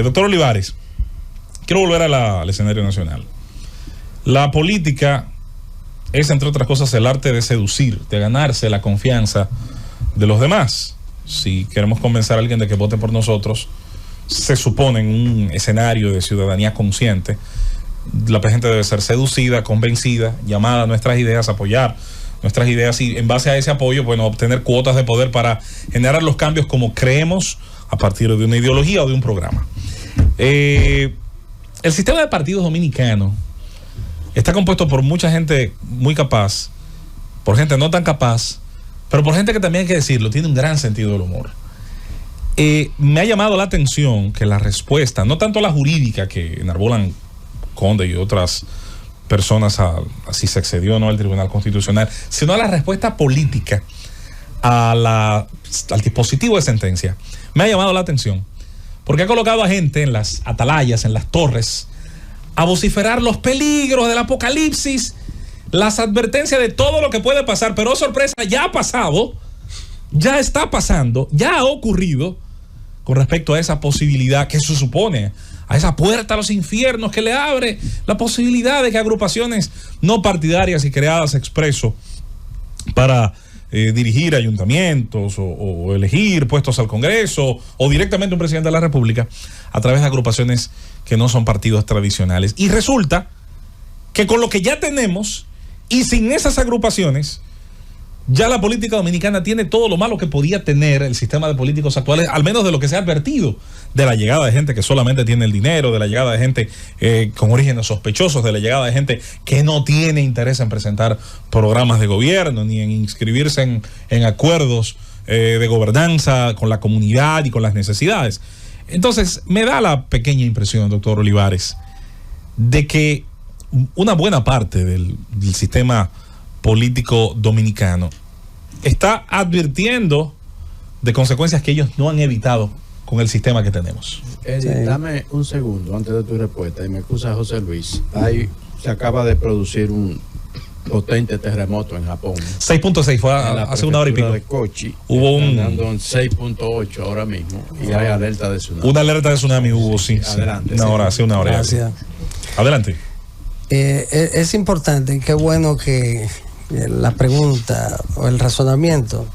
Doctor Olivares, quiero volver al escenario nacional. La política es, entre otras cosas, el arte de seducir, de ganarse la confianza de los demás. Si queremos convencer a alguien de que vote por nosotros, se supone en un escenario de ciudadanía consciente, la gente debe ser seducida, convencida, llamada a nuestras ideas, apoyar nuestras ideas y en base a ese apoyo, bueno, obtener cuotas de poder para generar los cambios como creemos a partir de una ideología o de un programa. El sistema de partidos dominicano está compuesto por mucha gente muy capaz, por gente no tan capaz, pero por gente que también hay que decirlo, tiene un gran sentido del humor. Me ha llamado la atención que la respuesta, no tanto la jurídica que enarbolan Conde y otras personas si se excedió o no el Tribunal Constitucional, sino la respuesta política al dispositivo de sentencia. Me ha llamado la atención porque ha colocado a gente en las atalayas, en las torres, a vociferar los peligros del apocalipsis, las advertencias de todo lo que puede pasar, pero oh, sorpresa, ya ha pasado, ya está pasando, ya ha ocurrido con respecto a esa posibilidad que se supone, a esa puerta a los infiernos que le abre la posibilidad de que agrupaciones no partidarias y creadas expreso para dirigir ayuntamientos o elegir puestos al Congreso o directamente un presidente de la República a través de agrupaciones que no son partidos tradicionales. Y resulta que con lo que ya tenemos y sin esas agrupaciones, ya la política dominicana tiene todo lo malo que podía tener el sistema de políticos actuales, al menos de lo que se ha advertido, de la llegada de gente que solamente tiene el dinero, de la llegada de gente con orígenes sospechosos, de la llegada de gente que no tiene interés en presentar programas de gobierno, ni en inscribirse en acuerdos de gobernanza con la comunidad y con las necesidades. Entonces, me da la pequeña impresión, doctor Olivares, de que una buena parte del sistema político dominicano está advirtiendo de consecuencias que ellos no han evitado con el sistema que tenemos. Eddie, dame un segundo antes de tu respuesta y me excusa José Luis. Ahí se acaba de producir un potente terremoto en Japón. 6.6 fue hace una hora y pico. De Kochi, hubo un andando en 6.8 ahora mismo y hay alerta de tsunami. Una alerta de tsunami hubo, sí. Adelante. Una hora, hace una hora. Gracias. Adelante. Es importante y qué bueno que la pregunta o el razonamiento,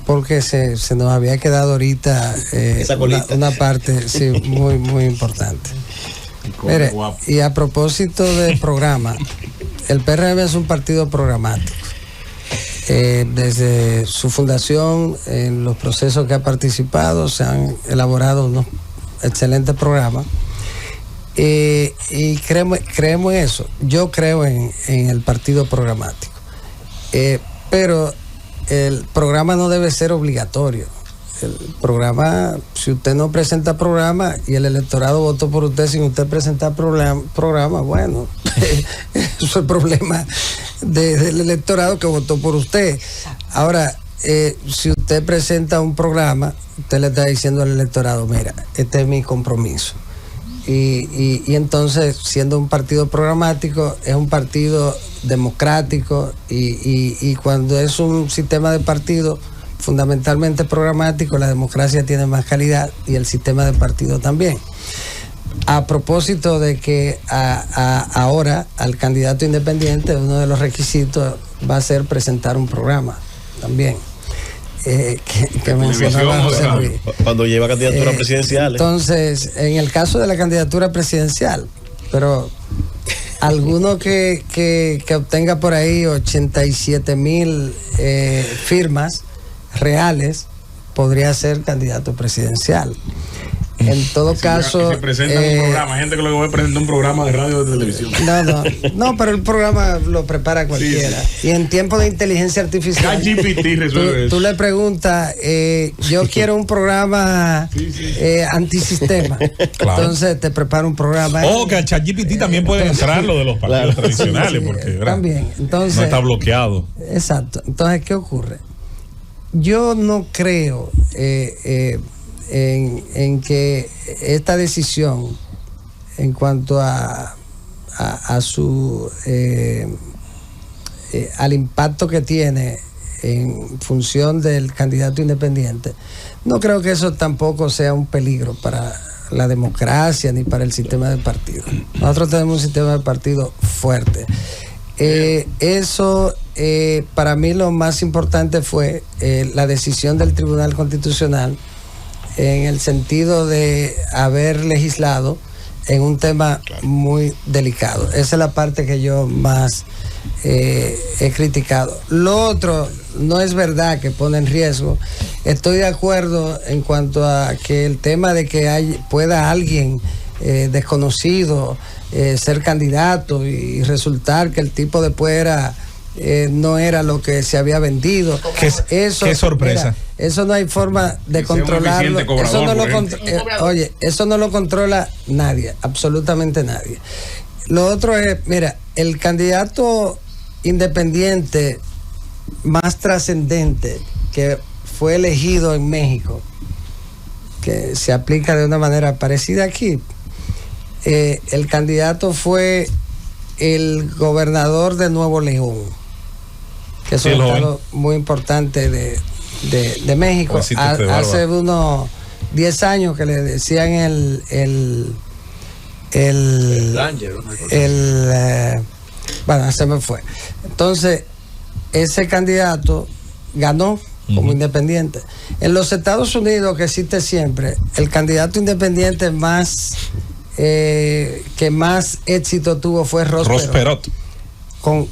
porque se nos había quedado ahorita una parte sí, muy, muy importante. Mire, y a propósito del programa, el PRM es un partido programático. Desde su fundación, en los procesos que ha participado, se han elaborado unos excelentes programas. Y creemos en eso. Yo creo en el partido programático. Pero el programa no debe ser obligatorio. El programa, si usted no presenta programa y el electorado votó por usted sin usted presentar programa, bueno, eso es el problema del electorado que votó por usted. Ahora, si usted presenta un programa, usted le está diciendo al electorado, mira, este es mi compromiso. Y entonces, siendo un partido programático, es un partido democrático y cuando es un sistema de partido fundamentalmente programático, la democracia tiene más calidad y el sistema de partido también. A propósito de que ahora al candidato independiente uno de los requisitos va a ser presentar un programa también. Que mencionaba José Luis. Cuando lleva candidatura presidencial. Entonces, en el caso de la candidatura presidencial, pero alguno que obtenga por ahí 87,000 firmas reales podría ser candidato presidencial. En todo caso, se presenta un programa, hay gente que luego va a presentar un programa de radio o de televisión. No, pero el programa lo prepara cualquiera. Sí. Y en tiempo de inteligencia artificial, tú le preguntas, yo quiero un programa antisistema. Claro. Entonces te prepara un programa. Que el ChatGPT también puede entrar lo de los partidos tradicionales, porque también. Entonces, no está bloqueado. Exacto. Entonces, ¿qué ocurre? Yo no creo en que esta decisión en cuanto a su al impacto que tiene en función del candidato independiente, no creo que eso tampoco sea un peligro para la democracia ni para el sistema de partido. Nosotros tenemos un sistema de partido fuerte. Eso para mí lo más importante fue la decisión del Tribunal Constitucional en el sentido de haber legislado en un tema muy delicado. Esa es la parte que yo más he criticado. Lo otro, no es verdad que pone en riesgo. Estoy de acuerdo en cuanto a que el tema de que pueda alguien desconocido ser candidato y resultar que el tipo después no era lo que se había vendido. Qué sorpresa. Mira, eso no hay forma de controlarlo. Eso no lo controla nadie, absolutamente nadie. Lo otro es, mira, el candidato independiente más trascendente que fue elegido en México, que se aplica de una manera parecida aquí, el candidato fue el gobernador de Nuevo León, que es un estado muy importante de México. Hace unos 10 años que le decían bueno, se me fue. Entonces, ese candidato ganó como independiente. En los Estados Unidos, que existe siempre, el candidato independiente que más éxito tuvo fue Ross Perot. Con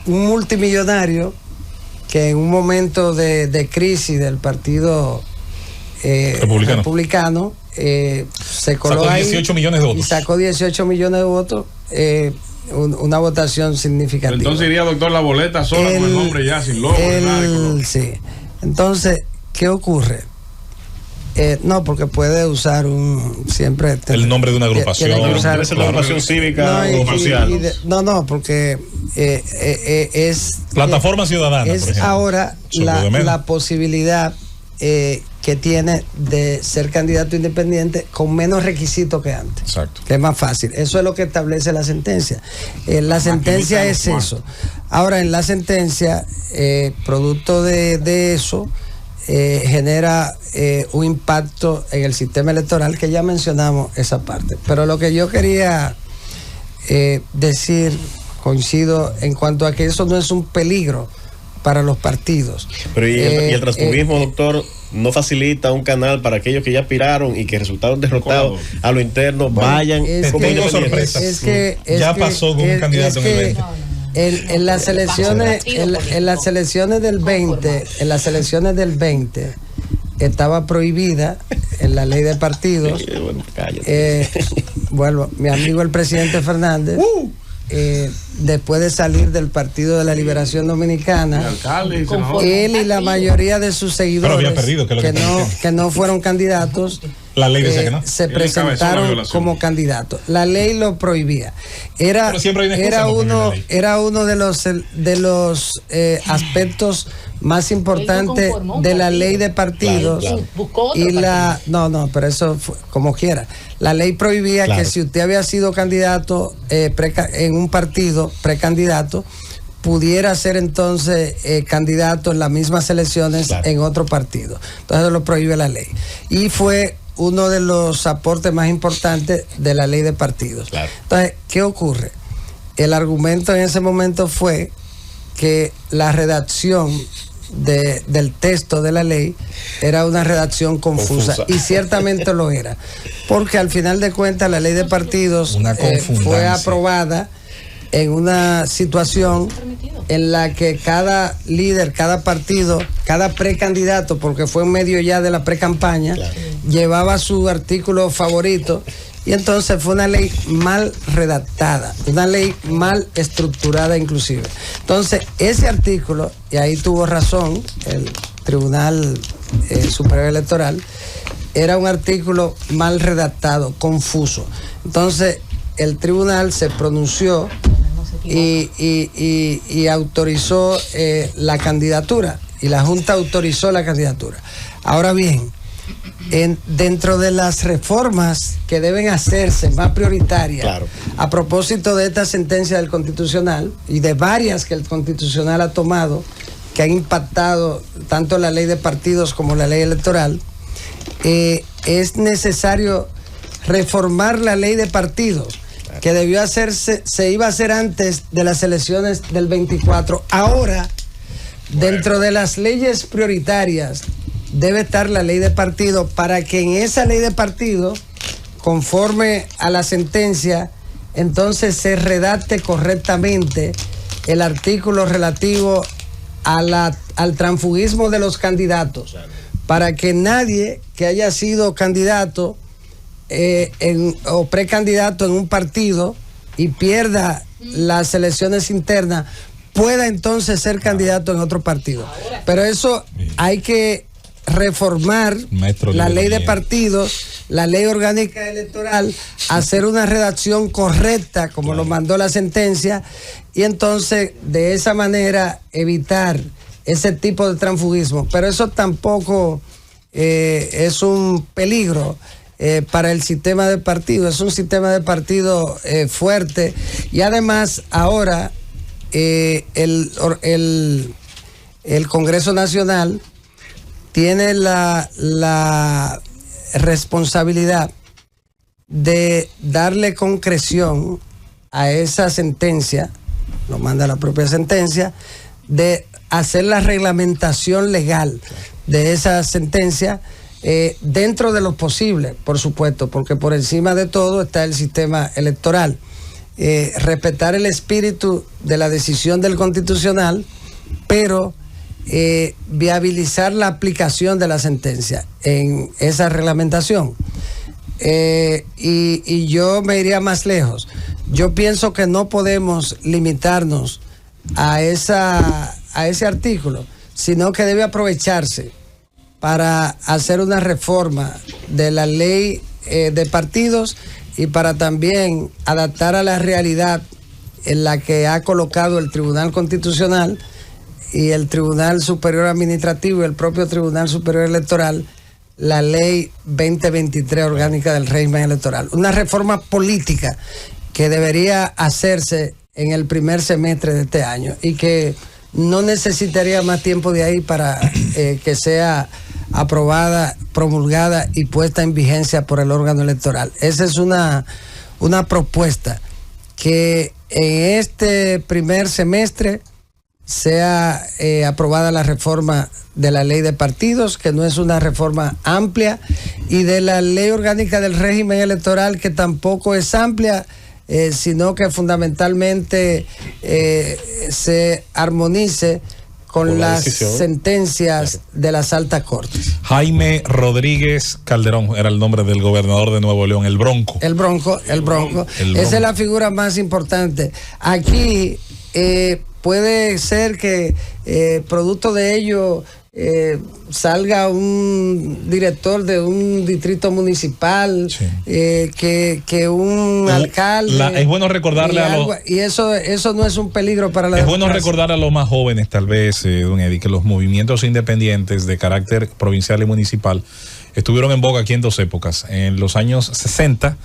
un multimillonario que en un momento de crisis del partido republicano se coló sacó ahí 18 millones de votos. Y sacó 18 millones de votos, una votación significativa. Entonces iría, doctor, la boleta sola con el nombre ya, sin logo, nada. Sí. Entonces, ¿qué ocurre? No, porque puede usar siempre el nombre de una agrupación. Debe ser una agrupación cívica o comercial. No, porque es Plataforma Ciudadana. Es por ejemplo, ahora la posibilidad que tiene de ser candidato independiente con menos requisitos que antes. Exacto. Que es más fácil. Eso es lo que establece la sentencia. La sentencia es eso. Ahora, en la sentencia, producto de eso, genera un impacto en el sistema electoral, que ya mencionamos esa parte. Pero lo que yo quería decir, coincido en cuanto a que eso no es un peligro para los partidos. Pero y el transfugismo, doctor, no facilita un canal para aquellos que ya aspiraron y que resultaron derrotados a lo interno, vayan como sorpresas. Ya pasó con un candidato en el 20. En las elecciones del 20 estaba prohibida en la ley de partidos. Bueno, mi amigo el presidente Fernández, después de salir del Partido de la Liberación Dominicana, él y la mayoría de sus seguidores que no fueron candidatos, la ley decía que no, se presentaron como candidatos. La ley lo prohibía. Era uno de los aspectos más importantes de la ley de partidos. Pero eso fue como quiera. La ley prohibía que si usted había sido candidato en un partido, precandidato, pudiera ser entonces candidato en las mismas elecciones en otro partido. Entonces lo prohíbe la ley. Y fue uno de los aportes más importantes de la ley de partidos. Entonces, ¿qué ocurre? El argumento en ese momento fue que la redacción del texto de la ley era una redacción confusa. Y ciertamente lo era, porque al final de cuentas la ley de partidos fue aprobada en una situación en la que cada líder, cada partido, cada precandidato, porque fue en medio ya de la precampaña, llevaba su artículo favorito, y entonces fue una ley mal redactada, una ley mal estructurada inclusive. Entonces ese artículo, y ahí tuvo razón el Tribunal Superior Electoral, era un artículo mal redactado, confuso. Entonces el tribunal se pronunció y autorizó la candidatura, y la Junta autorizó la candidatura. Ahora bien, dentro de las reformas que deben hacerse más prioritarias, a propósito de esta sentencia del Constitucional y de varias que el Constitucional ha tomado, que han impactado tanto la ley de partidos como la ley electoral, es necesario reformar la ley de partidos, que debió hacerse, se iba a hacer antes de las elecciones del 24. Ahora, dentro de las leyes prioritarias, debe estar la ley de partido, para que en esa ley de partido, conforme a la sentencia, entonces se redacte correctamente el artículo relativo al transfugismo de los candidatos, para que nadie que haya sido candidato o precandidato en un partido y pierda las elecciones internas pueda entonces ser candidato en otro partido. Pero eso hay que reformar la ley de partidos, la ley orgánica electoral, hacer una redacción correcta como lo mandó la sentencia, y entonces de esa manera evitar ese tipo de transfugismo. Pero eso tampoco es un peligro para el sistema de partido. Es un sistema de partido fuerte, y además ahora el Congreso Nacional tiene la responsabilidad de darle concreción a esa sentencia, lo manda la propia sentencia, de hacer la reglamentación legal de esa sentencia dentro de lo posible, por supuesto, porque por encima de todo está el sistema electoral. Respetar el espíritu de la decisión del Constitucional, pero viabilizar la aplicación de la sentencia en esa reglamentación. Y yo me iría más lejos. Yo pienso que no podemos limitarnos a ese artículo, sino que debe aprovecharse para hacer una reforma de la ley de partidos, y para también adaptar a la realidad en la que ha colocado el Tribunal Constitucional y el Tribunal Superior Administrativo y el propio Tribunal Superior Electoral la ley 2023 orgánica del régimen electoral. Una reforma política que debería hacerse en el primer semestre de este año y que no necesitaría más tiempo de ahí para que sea aprobada, promulgada y puesta en vigencia por el órgano electoral. Esa es una propuesta, que en este primer semestre sea aprobada la reforma de la ley de partidos, que no es una reforma amplia, y de la ley orgánica del régimen electoral, que tampoco es amplia, sino que fundamentalmente se armonice con las sentencias de las altas cortes. Jaime Rodríguez Calderón era el nombre del gobernador de Nuevo León, el Bronco. El Bronco. Esa es la figura más importante. Aquí puede ser que producto de ello salga un director de un distrito municipal, sí, que un alcalde. Es bueno recordarle y eso no es un peligro para la democracia. Es bueno recordar a los más jóvenes, tal vez, don Eddie, que los movimientos independientes de carácter provincial y municipal estuvieron en boga aquí en dos épocas. En los años 60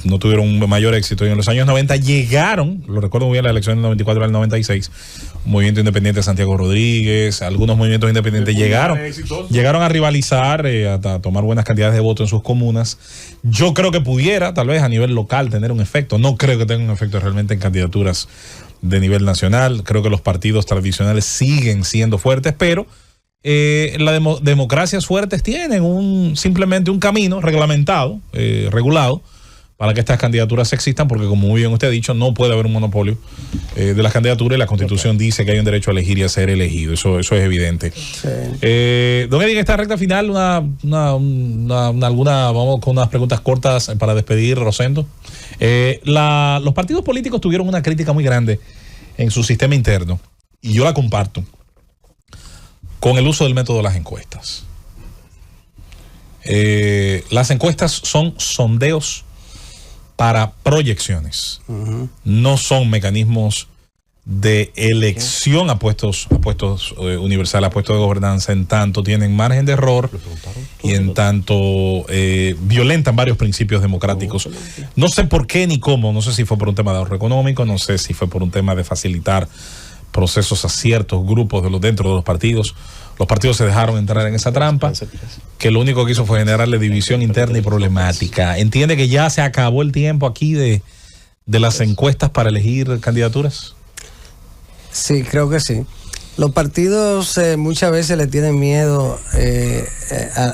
no tuvieron un mayor éxito, y en los años 90 llegaron, lo recuerdo muy bien, la elección del 94 al 96, un movimiento independiente de Santiago Rodríguez, algunos movimientos independientes llegaron a rivalizar, a tomar buenas cantidades de votos en sus comunas. Yo creo que pudiera, tal vez a nivel local, tener un efecto. No creo que tenga un efecto realmente en candidaturas de nivel nacional. Creo que los partidos tradicionales siguen siendo fuertes, pero las democracias fuertes tienen simplemente un camino reglamentado, regulado, para que estas candidaturas existan, porque como muy bien usted ha dicho, no puede haber un monopolio de las candidaturas, y la Constitución dice que hay un derecho a elegir y a ser elegido. Eso es evidente. Sí. Don Eddie, en esta recta final, vamos con unas preguntas cortas para despedir, Rosendo. Los partidos políticos tuvieron una crítica muy grande en su sistema interno, y yo la comparto, con el uso del método de las encuestas. Las encuestas son sondeos para proyecciones, no son mecanismos de elección a puestos universales, a puestos de gobernanza, en tanto tienen margen de error y en tanto violentan varios principios democráticos. No sé por qué ni cómo, no sé si fue por un tema de ahorro económico, no sé si fue por un tema de facilitar procesos a ciertos grupos dentro de los partidos. Los partidos se dejaron entrar en esa trampa, que lo único que hizo fue generarle división interna y problemática. ¿Entiende que ya se acabó el tiempo aquí de las encuestas para elegir candidaturas? Sí, creo que sí. Los partidos muchas veces le tienen miedo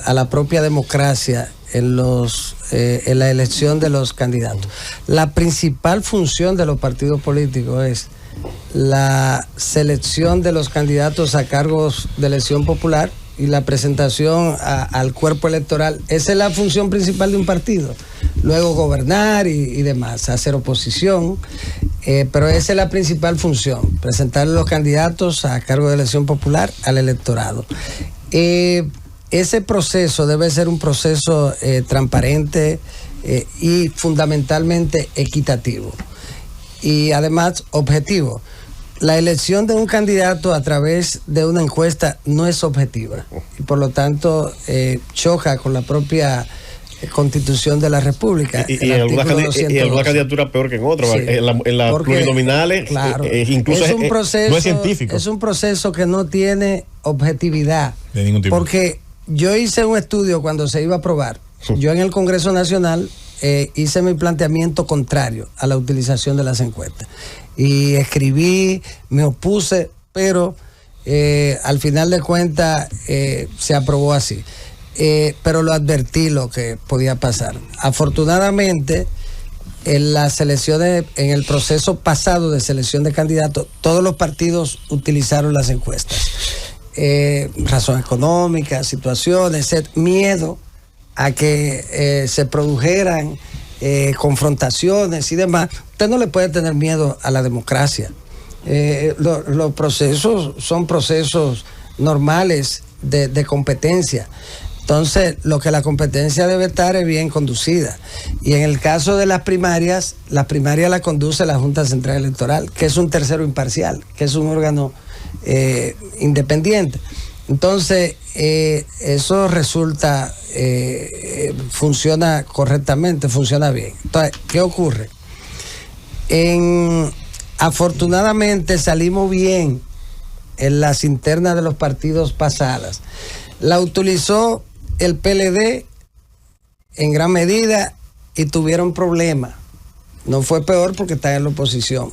a la propia democracia en la elección de los candidatos. La principal función de los partidos políticos es la selección de los candidatos a cargos de elección popular y la presentación al cuerpo electoral. Esa es la función principal de un partido. Luego gobernar y demás, hacer oposición, pero esa es la principal función, presentar los candidatos a cargo de elección popular al electorado. Ese proceso debe ser un proceso transparente y fundamentalmente equitativo y además objetivo. La elección de un candidato a través de una encuesta no es objetiva y por lo tanto choca con la propia Constitución de la República. Y en alguna candidatura peor que en otra. Sí, en las plurinominales, claro, incluso es un proceso, no es científico. Es un proceso que no tiene objetividad. De ningún tipo. Porque yo hice un estudio cuando se iba a aprobar. Yo en el Congreso Nacional hice mi planteamiento contrario a la utilización de las encuestas. Y escribí, me opuse, pero al final de cuentas se aprobó así. Pero lo advertí lo que podía pasar. Afortunadamente, en las elecciones, en el proceso pasado de selección de candidatos, todos los partidos utilizaron las encuestas. Razones económicas, situaciones, miedo a que se produjeran confrontaciones y demás. Usted no le puede tener miedo a la democracia. Los procesos son procesos normales de competencia. Entonces, lo que la competencia debe estar es bien conducida. Y en el caso de las primarias la conduce la Junta Central Electoral, que es un tercero imparcial, que es un órgano independiente. Entonces, eso resulta, funciona correctamente, funciona bien. Entonces, ¿qué ocurre? Afortunadamente salimos bien en las internas de los partidos pasadas. La utilizó el PLD en gran medida y tuvieron problemas. No fue peor porque está en la oposición.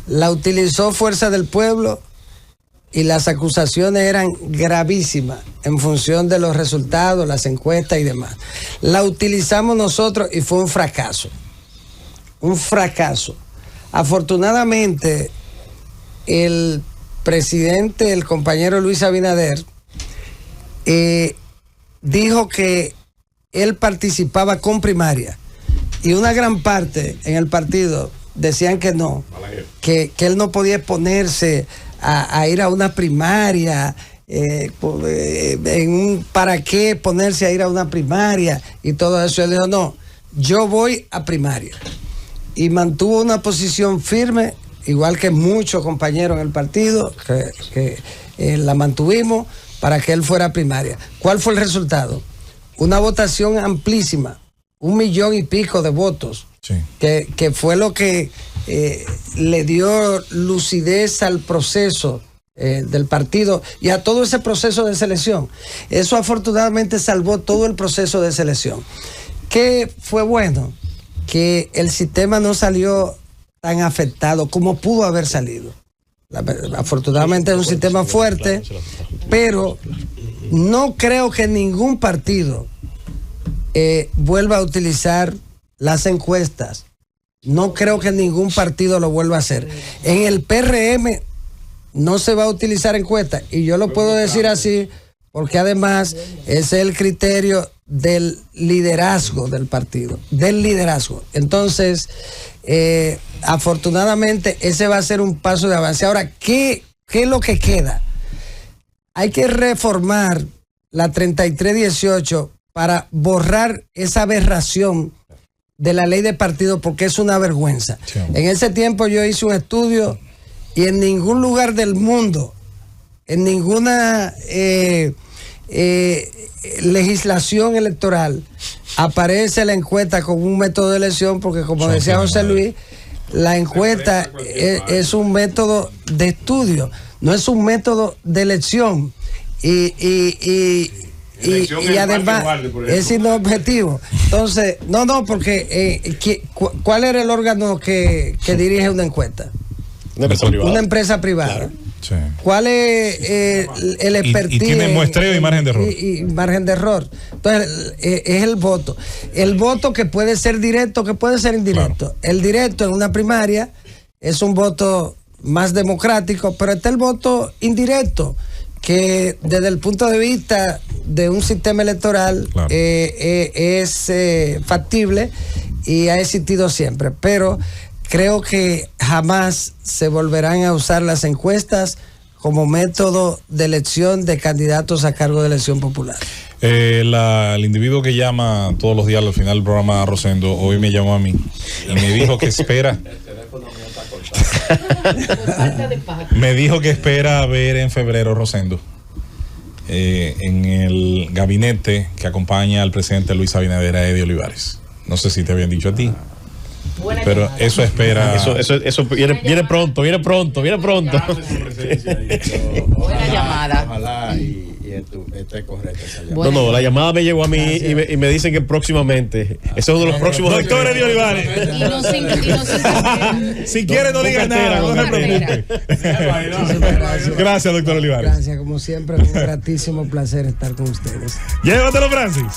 La utilizó Fuerza del Pueblo y las acusaciones eran gravísimas en función de los resultados, las encuestas y demás. La utilizamos nosotros y fue un fracaso. Un fracaso. Afortunadamente, el presidente, el compañero Luis Abinader, dijo que él participaba con primaria y una gran parte en el partido decían que no, que él no podía exponerse a ir a una primaria, ¿para qué ponerse a ir a una primaria? Y todo eso. Él dijo, no, yo voy a primaria. Y mantuvo una posición firme, igual que muchos compañeros en el partido, que la mantuvimos para que él fuera a primaria. ¿Cuál fue el resultado? Una votación amplísima, 1 millón y pico de votos, sí, que fue lo que le dio lucidez al proceso del partido y a todo ese proceso de selección. Eso afortunadamente salvó todo el proceso de selección. ¿Qué fue bueno? Que el sistema no salió tan afectado como pudo haber salido. Afortunadamente es un sistema fuerte, pero no creo que ningún partido vuelva a utilizar las encuestas. No creo que ningún partido lo vuelva a hacer. En el PRM no se va a utilizar encuestas, y yo lo puedo decir así porque además ese es el criterio del liderazgo del partido, del liderazgo. Entonces, afortunadamente ese va a ser un paso de avance. Ahora, ¿qué es lo que queda? Hay que reformar la 3318 para borrar esa aberración de la ley de partido, porque es una vergüenza. Sí. En ese tiempo yo hice un estudio y en ningún lugar del mundo, en ninguna legislación electoral aparece la encuesta como un método de elección, porque como decía José Luis, la encuesta es un método de estudio, no es un método de elección. Y además es inobjetivo. Entonces, porque ¿cuál era el órgano que dirige una encuesta? Una empresa privada. Una empresa privada. Claro. Sí. ¿Cuál es el expertise? Y tiene muestreo y margen de error. Y margen de error. Entonces, es el voto. El voto que puede ser directo, que puede ser indirecto. Claro. El directo en una primaria es un voto más democrático, pero está el voto indirecto, que desde el punto de vista de un sistema electoral, claro, es factible y ha existido siempre. Pero creo que jamás se volverán a usar las encuestas como método de elección de candidatos a cargo de elección popular. El individuo que llama todos los días al final del programa, Rosendo, hoy me llamó a mí y me dijo que espera. Me dijo que espera ver en febrero, Rosendo, en el gabinete que acompaña al presidente Luis Abinader, a Eddie Olivares. No sé si te habían dicho a ti. Buena pero llamada. Eso espera. Eso viene pronto. Buena llamada. Ojalá y esté correcta esa llamada. Bueno. No, la llamada me llegó a mí y me dicen que próximamente. Eso es uno de los próximos doctor Eddie Olivares. Si quiere no diga nada, no se preocupe. Gracias, doctor Olivares. Gracias, como siempre, un gratísimo placer estar con ustedes. Llévatelo, Francis.